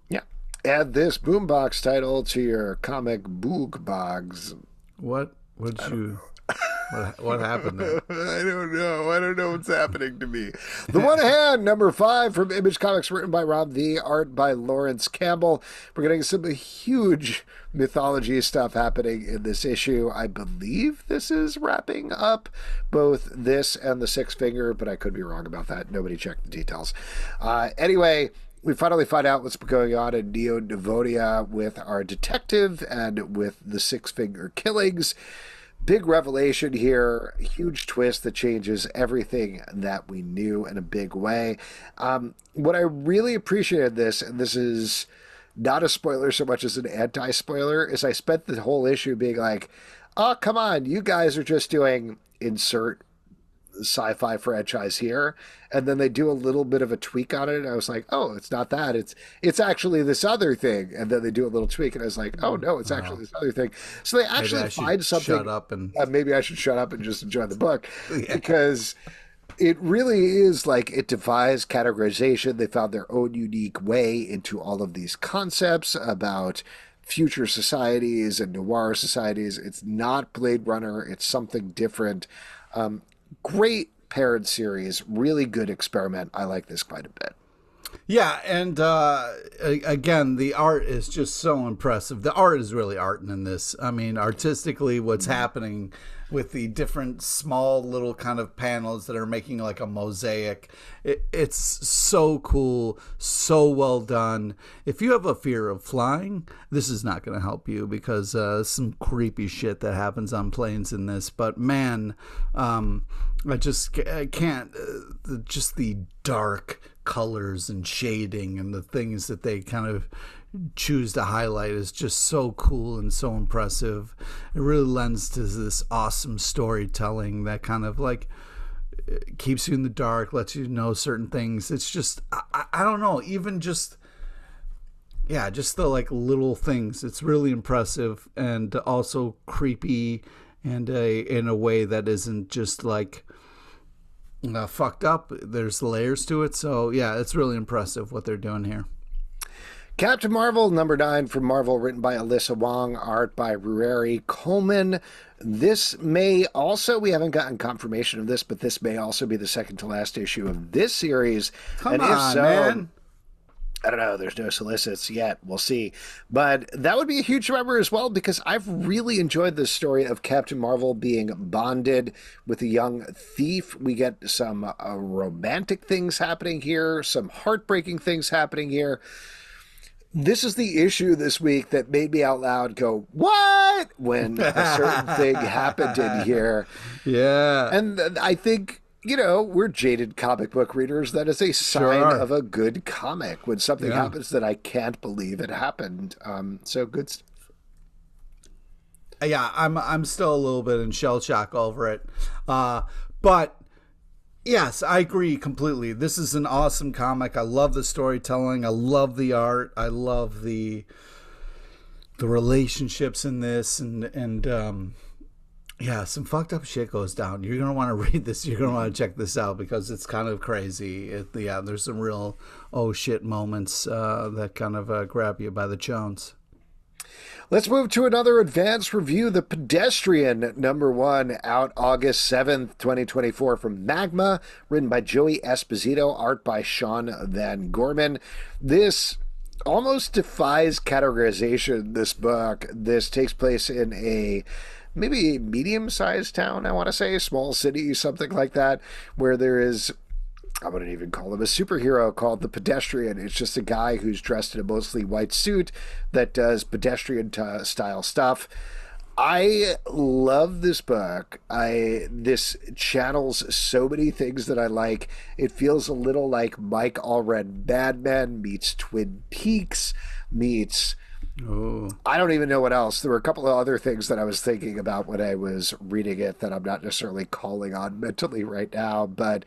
Yeah. Add this Boombox title to your comic book box. What happened there? I don't know. I don't know what's happening to me. The One Hand, number 5 from Image Comics, written by Rob V, art by Lawrence Campbell. We're getting some huge mythology stuff happening in this issue. I believe this is wrapping up both this and the Six Finger, but I could be wrong about that. Nobody checked the details. Anyway, we finally find out what's going on in Neo Devonia with our detective and with the Six Finger killings. Big revelation here, huge twist that changes everything that we knew in a big way. What I really appreciated this, and this is not a spoiler so much as an anti-spoiler, is I spent the whole issue being like, oh, come on, you guys are just doing insert sci-fi franchise here, and then they do a little bit of a tweak on it, and I was like, oh, it's not that, it's actually this other thing, and then they do a little tweak, and I was like, oh no, it's actually this other thing. So they actually find something. Shut up and maybe I should shut up and just enjoy the book. Because it really is like, it defies categorization. They found their own unique way into all of these concepts about future societies and noir societies. It's not Blade Runner, it's something different. Great parent series, really good experiment. I like this quite a bit. Yeah, and again, the art is just so impressive. The art is really art in this. I mean, artistically, what's happening with the different small little kind of panels that are making like a mosaic. It's so cool, so well done. If you have a fear of flying, this is not going to help you because some creepy shit that happens on planes in this. But man, I can't, just the dark colors and shading and the things that they kind of choose to highlight is just so cool and so impressive. It really lends to this awesome storytelling that kind of like keeps you in the dark, lets you know certain things. It's just, I don't know, even just, yeah, just the like little things. It's really impressive and also creepy, and in a way that isn't just like fucked up. There's layers to it. So yeah, it's really impressive what they're doing here. Captain Marvel, number 9 from Marvel, written by Alyssa Wong, art by Ruairi Coleman. This may also, we haven't gotten confirmation of this, but this may also be the second to last issue of this series. Come on, man. I don't know. There's no solicits yet. We'll see. But that would be a huge number as well, because I've really enjoyed this story of Captain Marvel being bonded with a young thief. We get some romantic things happening here, some heartbreaking things happening here. This is the issue this week that made me out loud go, what? When a certain thing happened in here. Yeah. And I think, you know, we're jaded comic book readers. That is a sign of a good comic when something happens that I can't believe it happened. So good stuff. Yeah, I'm still a little bit in shell shock over it. But yes, I agree completely. This is an awesome comic. I love the storytelling. I love the art. I love the relationships in this, and yeah, some fucked up shit goes down. You're gonna want to read this. You're gonna want to check this out because it's kind of crazy. Yeah, there's some real oh shit moments that kind of grab you by the chones. Let's move to another advanced review. The Pedestrian, number 1, out August 7th, 2024 from Magma, written by Joey Esposito, art by Sean Van Gorman. This almost defies categorization, this book. This takes place in a maybe medium-sized town, I want to say, small city, something like that, where there is, I wouldn't even call him a superhero, called the Pedestrian. It's just a guy who's dressed in a mostly white suit that does pedestrian style stuff. I love this book. This channels so many things that I like. It feels a little like Mike Allred Mad Men meets Twin Peaks meets... Oh. I don't even know what else. There were a couple of other things that I was thinking about when I was reading it that I'm not necessarily calling on mentally right now. But,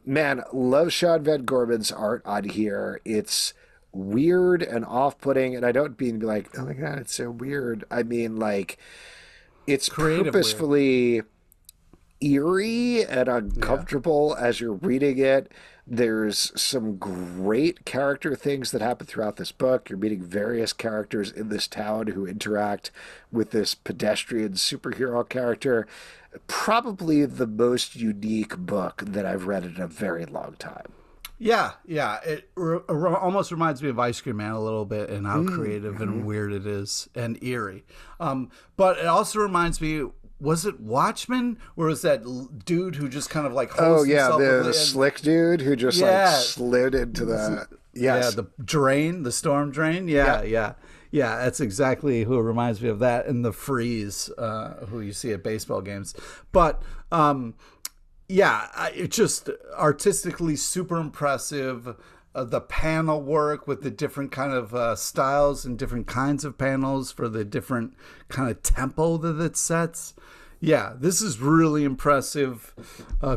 man, love Sean Van Gorman's art on here. It's weird and off-putting, and I don't mean like, oh my God, it's so weird. I mean, like, it's purposefully eerie and uncomfortable as you're reading it. There's some great character things that happen throughout this book. You're meeting various characters in this town who interact with this pedestrian superhero character. Probably the most unique book that I've read in a very long time. Yeah. It almost reminds me of Ice Cream Man a little bit, and how creative and weird it is, and eerie. But it also reminds me, was it Watchmen? Where was that dude who just kind of like himself the slick dude who just like slid into the the storm drain. Yeah. That's exactly who it reminds me of, that, and the Freeze, who you see at baseball games. But it's just artistically super impressive. The panel work with the different kind of styles and different kinds of panels for the different kind of tempo that it sets. Yeah, this is really impressive,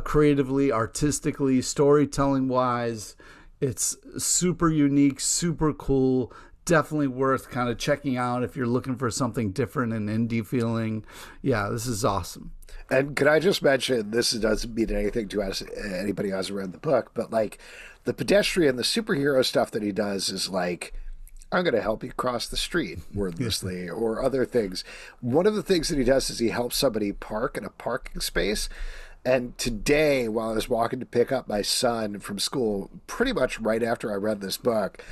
creatively, artistically, storytelling wise. It's super unique, super cool. Definitely worth kind of checking out if you're looking for something different and indie feeling. Yeah, this is awesome. And could I just mention, this doesn't mean anything to us, anybody who hasn't read the book, but like the Pedestrian, the superhero stuff that he does is like, I'm going to help you cross the street wordlessly or other things. One of the things that he does is he helps somebody park in a parking space. And today, while I was walking to pick up my son from school, pretty much right after I read this book,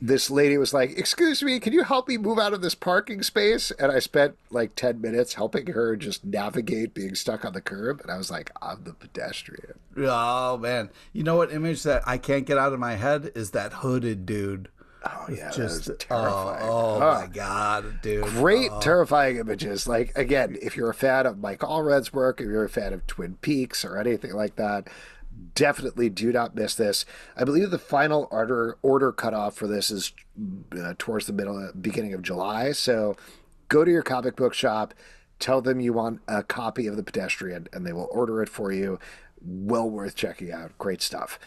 this lady was like, excuse me, can you help me move out of this parking space? And I spent like 10 minutes helping her just navigate being stuck on the curb. And I was like, I'm the Pedestrian. Oh, man. You know what image that I can't get out of my head is that hooded dude. Oh, yeah, just terrifying. Oh, my God, dude. Great, terrifying images. Like, again, if you're a fan of Mike Allred's work, if you're a fan of Twin Peaks or anything like that, Definitely do not miss this. I believe the final order cutoff for this is towards the beginning of July. So go to your comic book shop, tell them you want a copy of The Pedestrian, and they will order it for you. Well worth checking out. Great stuff.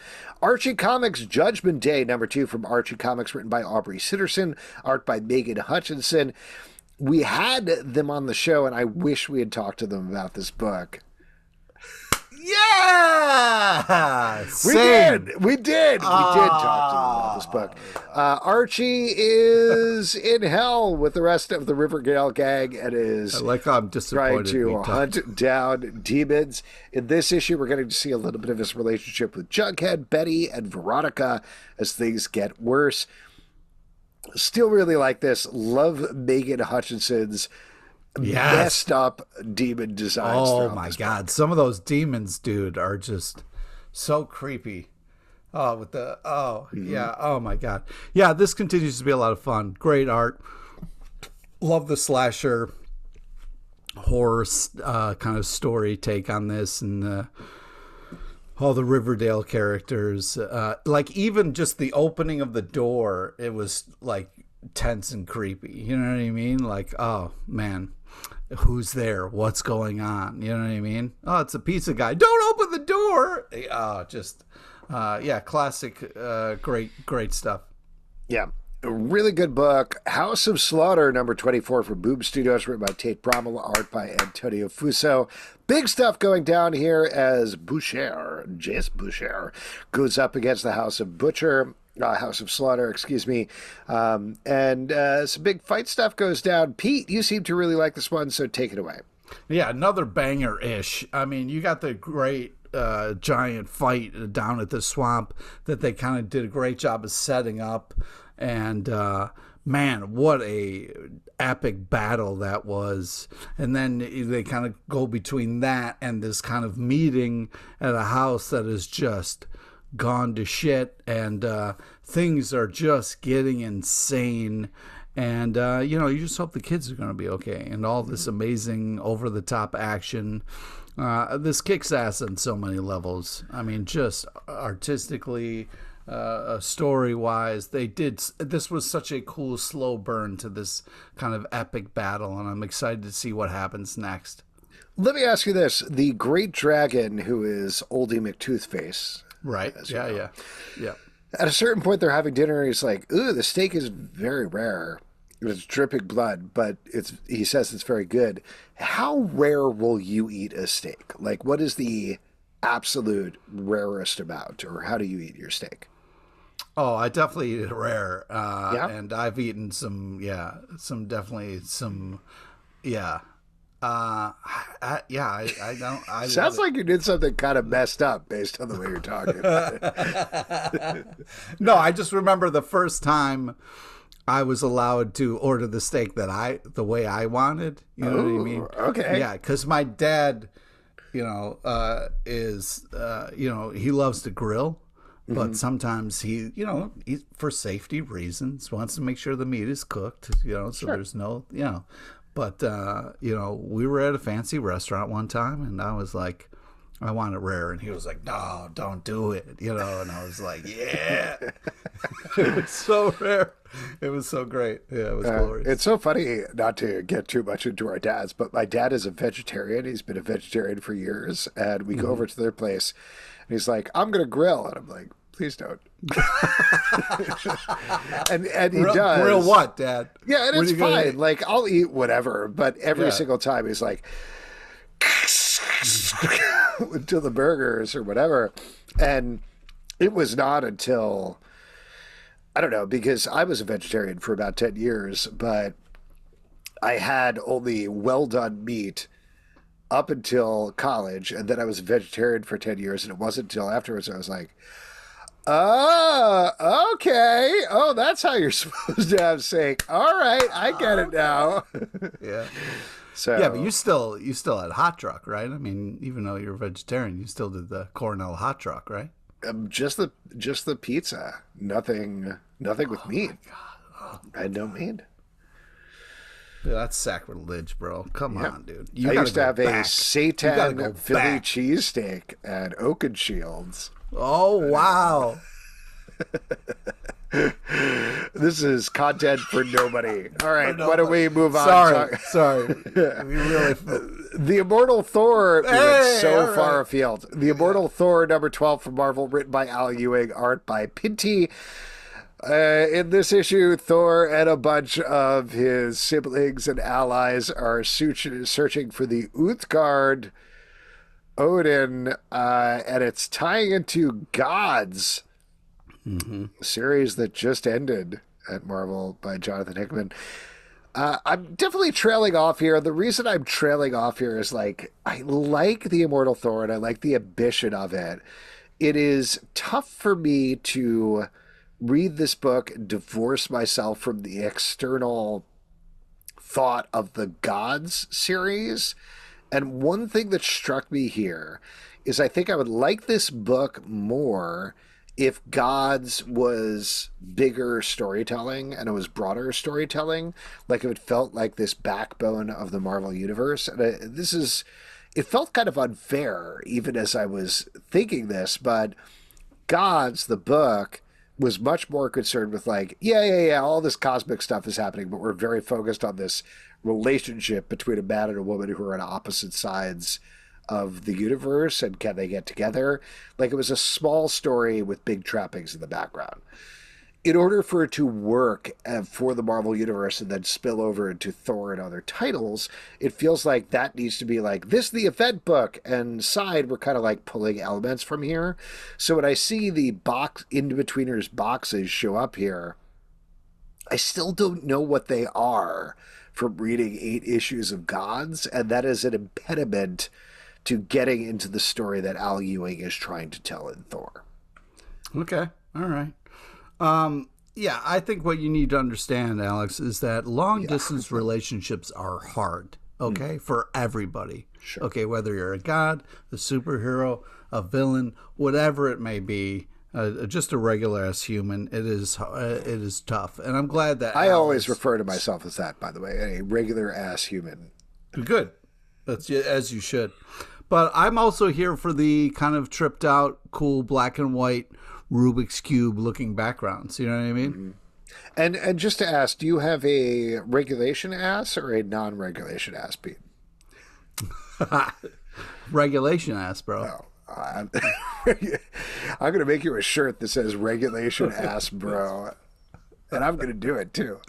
Archie Comics Judgment Day, #2 from Archie Comics, written by Aubrey Sitterson, art by Megan Hutchinson. We had them on the show, and I wish we had talked to them about this book. Yeah! We did talk to them about this book. Archie is in hell with the rest of the Riverdale gang and is I'm disappointed trying to hunt down demons. In this issue, we're getting to see a little bit of his relationship with Jughead, Betty, and Veronica as things get worse. Still really like this. Love Megan Hutchinson's messed up demon designs. Oh my God. Some of those demons, dude, are just so creepy. Oh, yeah. Oh my God. Yeah, this continues to be a lot of fun. Great art. Love the slasher horror kind of story take on this, and all the Riverdale characters. Like even just the opening of the door, it was like tense and creepy. You know what I mean? Like, oh man. Who's there? What's going on? You know what I mean? Oh, it's a pizza guy. Don't open the door. Classic, great stuff. Yeah, a really good book. House of Slaughter, #24 from Boom Studios, written by Tate Bromwell, art by Antonio Fuso. Big stuff going down here as Jace Boucher, goes up against the House of Slaughter, excuse me. Some big fight stuff goes down. Pete, you seem to really like this one, so take it away. Yeah, another banger-ish. I mean, you got the great giant fight down at the swamp that they kind of did a great job of setting up. And man, what a epic battle that was. And then they kind of go between that and this kind of meeting at a house that is just gone to shit, and things are just getting insane, and you just hope the kids are going to be okay, and all this amazing over-the-top action. This kicks ass on so many levels. I mean, just artistically, story-wise, this was such a cool slow burn to this kind of epic battle, and I'm excited to see what happens next. Let me ask you this. The Great Dragon, who is Oldie McToothface, right? Yeah. At a certain point, they're having dinner, and he's like, "Ooh, the steak is very rare. It's dripping blood, but he says it's very good." How rare will you eat a steak? Like, what is the absolute rarest amount, or how do you eat your steak? Oh, I definitely eat it rare. And I've eaten some. I don't. Sounds like you did something kind of messed up based on the way you're talking about it. No, I just remember the first time I was allowed to order the steak the way I wanted. You know what I mean? Okay. Yeah, because my dad, he loves to grill, but sometimes he, for safety reasons, wants to make sure the meat is cooked. So there's no, But, we were at a fancy restaurant one time, and I was like, I want it rare. And he was like, no, don't do it. And I was like, yeah. It was so rare. It was so great. Yeah, it was glorious. It's so funny, not to get too much into our dads, but my dad is a vegetarian. He's been a vegetarian for years. And we go over to their place, and he's like, I'm going to grill. And I'm like, please don't. and he does. Grill what, Dad? Yeah, and it's fine. Like, I'll eat whatever, but every single time he's like, to the burgers or whatever. And it was not until, I don't know, because I was a vegetarian for about 10 years, but I had only well-done meat up until college, and then I was a vegetarian for 10 years, and it wasn't until afterwards I was like, oh, okay. Oh, that's how you're supposed to have steak. All right, I get it now. Yeah. So yeah, but you still had hot truck, right? I mean, even though you're a vegetarian, you still did the Cornell hot truck, right? Just the pizza. Nothing with meat. My God. I had no meat. Dude, that's sacrilege, bro. Come on, dude. I used to have a go Seitan Philly back. cheesesteak at Oakenshields. Oh, wow. This is content for nobody. All right, why don't we move on? Sorry. We really... The Immortal Thor went so all right. far afield. The Immortal Thor, number 12 from Marvel, written by Al Ewing, art by Pinty. In this issue, Thor and a bunch of his siblings and allies are searching for the Uthgard Odin, and it's tying into Gods, a series that just ended at Marvel by Jonathan Hickman. I'm definitely trailing off here. The reason I'm trailing off here is, like, I like the Immortal Thor and I like the ambition of it. It is tough for me to read this book, divorce myself from the external thought of the Gods series. And one thing that struck me here is I think I would like this book more if Gods was bigger storytelling and it was broader storytelling, like if it felt like this backbone of the Marvel Universe. And it felt kind of unfair even as I was thinking this, but Gods, the book, was much more concerned with, like, yeah, all this cosmic stuff is happening, but we're very focused on this relationship between a man and a woman who are on opposite sides of the universe, and can they get together? Like, it was a small story with big trappings in the background. In order for it to work for the Marvel Universe and then spill over into Thor and other titles, it feels like that needs to be like, this the event book, and side, we're kind of like pulling elements from here. So when I see the box in-betweeners boxes show up here, I still don't know what they are from reading 8 issues of Gods, and that is an impediment to getting into the story that Al Ewing is trying to tell in Thor. Okay. All right. Yeah, I think what you need to understand, Alex, is that long distance relationships are hard, okay, for everybody. Sure. Okay, whether you're a god, a superhero, a villain, whatever it may be, just a regular ass human, it is tough. And I'm glad that I always refer to myself as that, by the way, a regular ass human. Good. That's as you should. But I'm also here for the kind of tripped out, cool black and white Rubik's Cube looking backgrounds. You know what I mean? Mm-hmm. And just to ask, do you have a regulation ass or a non-regulation ass, Pete? Regulation ass, bro. Oh, I'm going to make you a shirt that says regulation ass, bro. And I'm going to do it, too.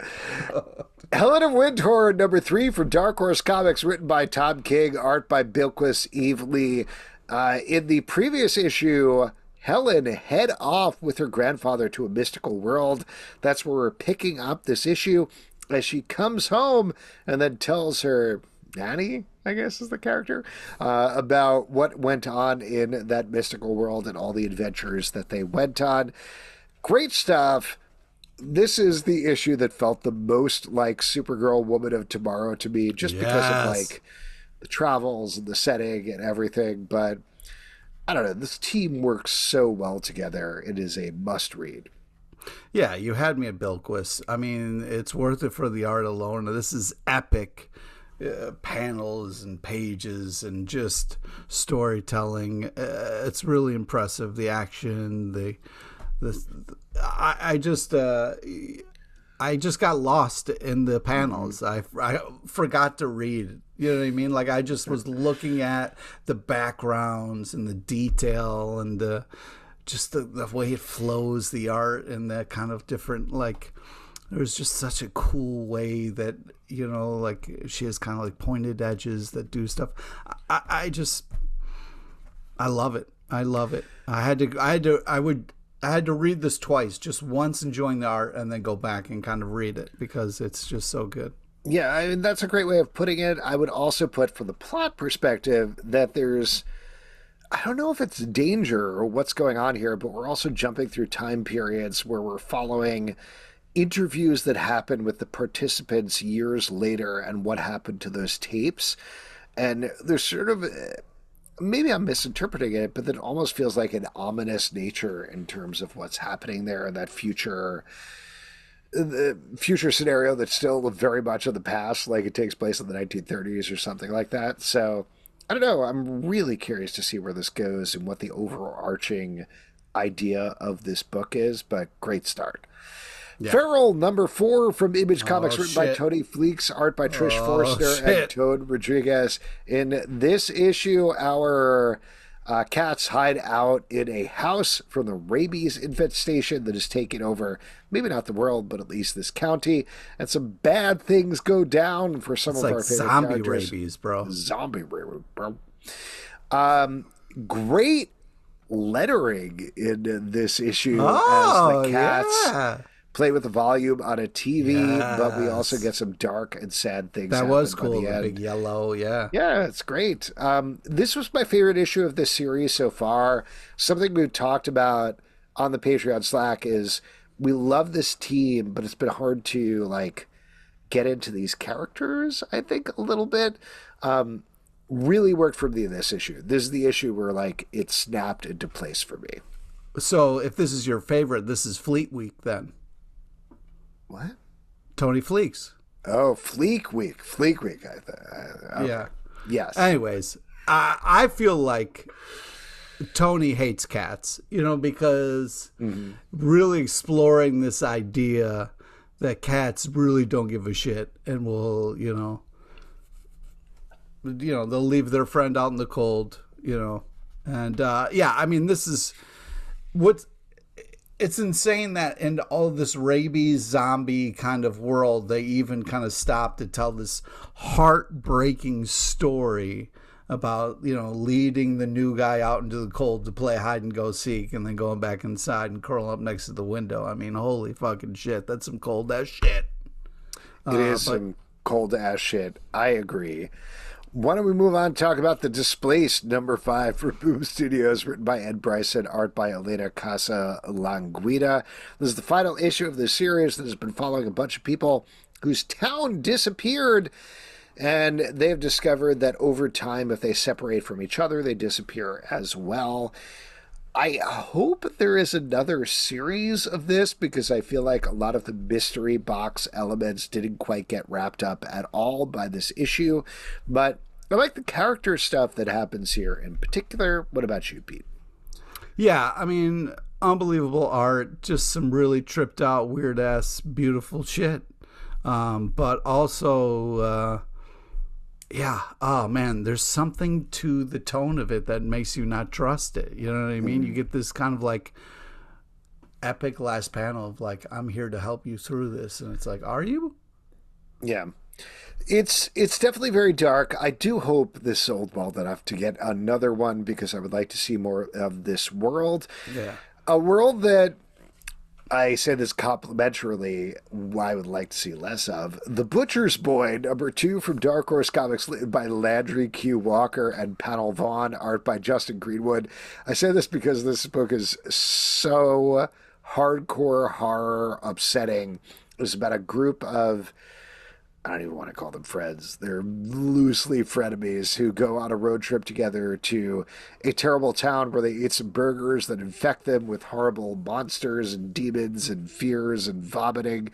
Helen of Wyndhorn, number 3 from Dark Horse Comics, written by Tom King, art by Bilquis Eve Lee. In the previous issue, Helen head off with her grandfather to a mystical world. That's where we're picking up this issue as she comes home and then tells her nanny, I guess is the character, about what went on in that mystical world and all the adventures that they went on. Great stuff. This is the issue that felt the most like Supergirl Woman of Tomorrow to me, just because of like the travels and the setting and everything. But I don't know, this team works so well together. It is a must read. Yeah, you had me at Bilquis. I mean, it's worth it for the art alone. This is epic. Panels and pages and just storytelling. It's really impressive. The action, I just got lost in the panels. I forgot to read. You know what I mean? Like, I just was looking at the backgrounds and the detail and the way it flows, the art and the kind of different, like, there's just such a cool way that, you know, like, she has kind of like pointed edges that do stuff. I love it. I love it. I had to read this twice, just once enjoying the art and then go back and kind of read it because it's just so good. Yeah, I mean, that's a great way of putting it. I would also put, from the plot perspective, that there's, I don't know if it's danger or what's going on here, but we're also jumping through time periods where we're following interviews that happen with the participants years later and what happened to those tapes. And there's sort of, maybe I'm misinterpreting it, but it almost feels like an ominous nature in terms of what's happening there in that future the future scenario that's still very much of the past, like it takes place in the 1930s or something like that. So I don't know. I'm really curious to see where this goes and what the overarching idea of this book is, but great start. Yeah. Feral #4 from Image Comics, written by shit. Tony Fleeks, art by Trish Forster and shit. Toad Rodriguez. In this issue, our cats hide out in a house from the rabies infestation that has taken over, maybe not the world, but at least this county. And some bad things go down for some It's of like our favorite zombie characters. rabies, bro. Zombie rabies, bro. Great lettering in this issue as the cats play with the volume on a TV, but we also get some dark and sad things. That was by the cool. The end. big yellow, yeah. Yeah, it's great. This was my favorite issue of this series so far. Something we've talked about on the Patreon Slack is we love this team, but it's been hard to like get into these characters, I think, a little bit. Really worked for me in this issue. This is the issue where like it snapped into place for me. So if this is your favorite, this is Fleet Week then. What? Tony Fleeks. Oh, Fleek Week. Fleek Week. Okay. Yeah. Yes. Anyways, I feel like Tony hates cats, because really exploring this idea that cats really don't give a shit and will, they'll leave their friend out in the cold, and this is it's insane that in all of this rabies zombie kind of world, they even kind of stop to tell this heartbreaking story about, leading the new guy out into the cold to play hide and go seek and then going back inside and curling up next to the window. I mean, holy fucking shit. That's some cold ass shit. It is some cold ass shit. I agree. Why don't we move on and talk about The Displaced, #5 for Boom Studios, written by Ed Bryson, art by Elena Casa Languida. This is the final issue of the series that has been following a bunch of people whose town disappeared, and they've discovered that over time, if they separate from each other, they disappear as well. I hope there is another series of this because I feel like a lot of the mystery box elements didn't quite get wrapped up at all by this issue. But I like the character stuff that happens here in particular. What about you, Pete? Yeah, I mean, unbelievable art. Just some really tripped out, weird ass, beautiful shit. But also... oh man, there's something to the tone of it that makes you not trust it. You know what I mean? You get this kind of like epic last panel of like, I'm here to help you through this. And it's like, are you? Yeah. It's definitely very dark. I do hope this sold well enough to get another one because I would like to see more of this world. Yeah. A world that I say this complimentarily, I would like to see less of. The Butcher's Boy, #2 from Dark Horse Comics, by Landry Q. Walker and Panel Vaughn, art by Justin Greenwood. I say this because this book is so hardcore horror upsetting. It's about a group of, I don't even want to call them friends. They're loosely frenemies who go on a road trip together to a terrible town where they eat some burgers that infect them with horrible monsters and demons and fears and vomiting.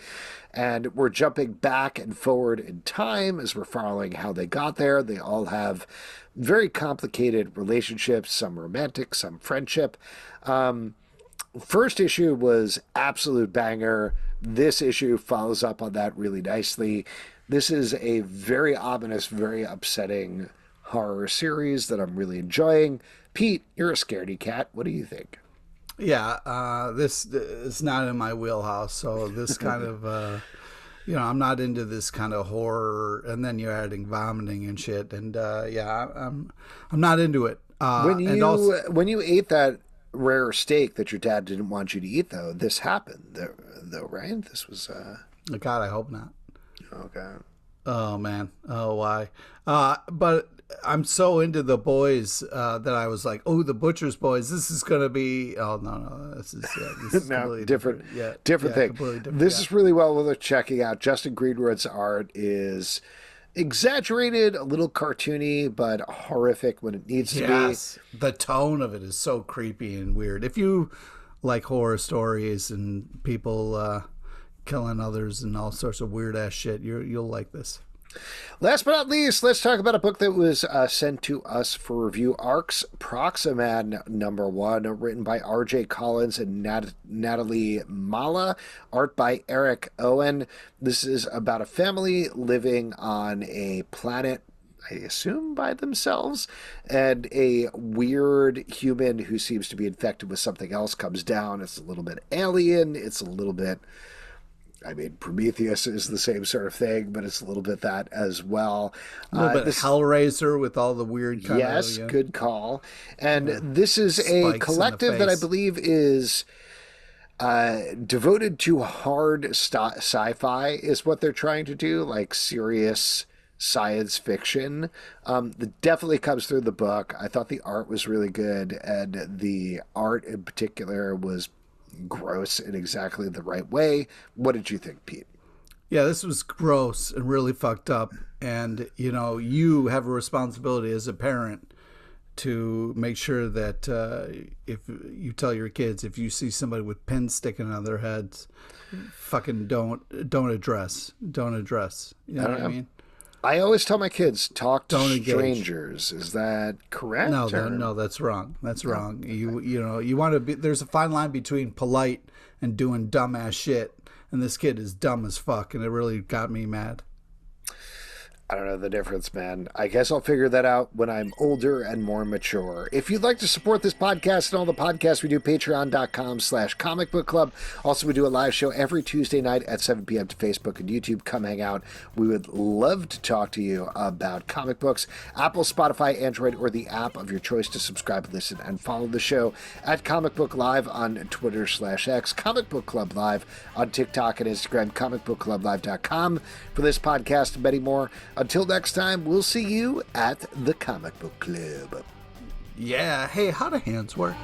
And we're jumping back and forward in time as we're following how they got there. They all have very complicated relationships, some romantic, some friendship. First issue was absolute banger. This issue follows up on that really nicely. This is a very ominous, very upsetting horror series that I'm really enjoying. Pete, you're a scaredy cat. What do you think? Yeah, this is not in my wheelhouse. So this kind of, I'm not into this kind of horror. And then you're adding vomiting and shit. And I'm not into it. When you ate that rare steak that your dad didn't want you to eat, though, this happened, though, right? This was. God, I hope not. Okay. Oh man. Oh why? But I'm so into the boys that I was like, oh, the Butcher's Boys. This is gonna be. Oh no. This is no, different. Yeah, different thing. Different, this is really well worth checking out. Justin Greenwood's art is exaggerated, a little cartoony, but horrific when it needs to be. The tone of it is so creepy and weird. If you like horror stories and people killing others and all sorts of weird ass shit. You'll like this. Last but not least, let's talk about a book that was sent to us for review. Arc's Proxaman #1, written by R.J. Collins and Natalie Mala, art by Eric Owen. This is about a family living on a planet, I assume by themselves, and a weird human who seems to be infected with something else comes down. It's a little bit alien. It's a little bit... I mean, Prometheus is the same sort of thing, but it's a little bit that as well. A little bit Hellraiser with all the weird kind yes, good call. And this is a collective that I believe is devoted to hard sci-fi is what they're trying to do, like serious science fiction. That definitely comes through the book. I thought the art was really good, and the art in particular was gross in exactly the right way. What did you think, Pete? Yeah, this was gross and really fucked up. And, you have a responsibility as a parent to make sure that if you tell your kids, if you see somebody with pins sticking out of their heads, fucking don't address. You know what I mean? I always tell my kids, talk to strangers. Is that correct? No, that's wrong. That's wrong. You want to be. There's a fine line between polite and doing dumbass shit. And this kid is dumb as fuck, and it really got me mad. I don't know the difference, man. I guess I'll figure that out when I'm older and more mature. If you'd like to support this podcast and all the podcasts we do, patreon.com/Comic Book Club. Also, we do a live show every Tuesday night at 7 p.m. to Facebook and YouTube. Come hang out. We would love to talk to you about comic books. Apple, Spotify, Android, or the app of your choice to subscribe, listen, and follow the show at Comic Book Live on Twitter/X, Comic Book Club Live on TikTok and Instagram, comicbookclublive.com for this podcast and many more. Until next time, we'll see you at the Comic Book Club. Yeah. Hey, how do hands work?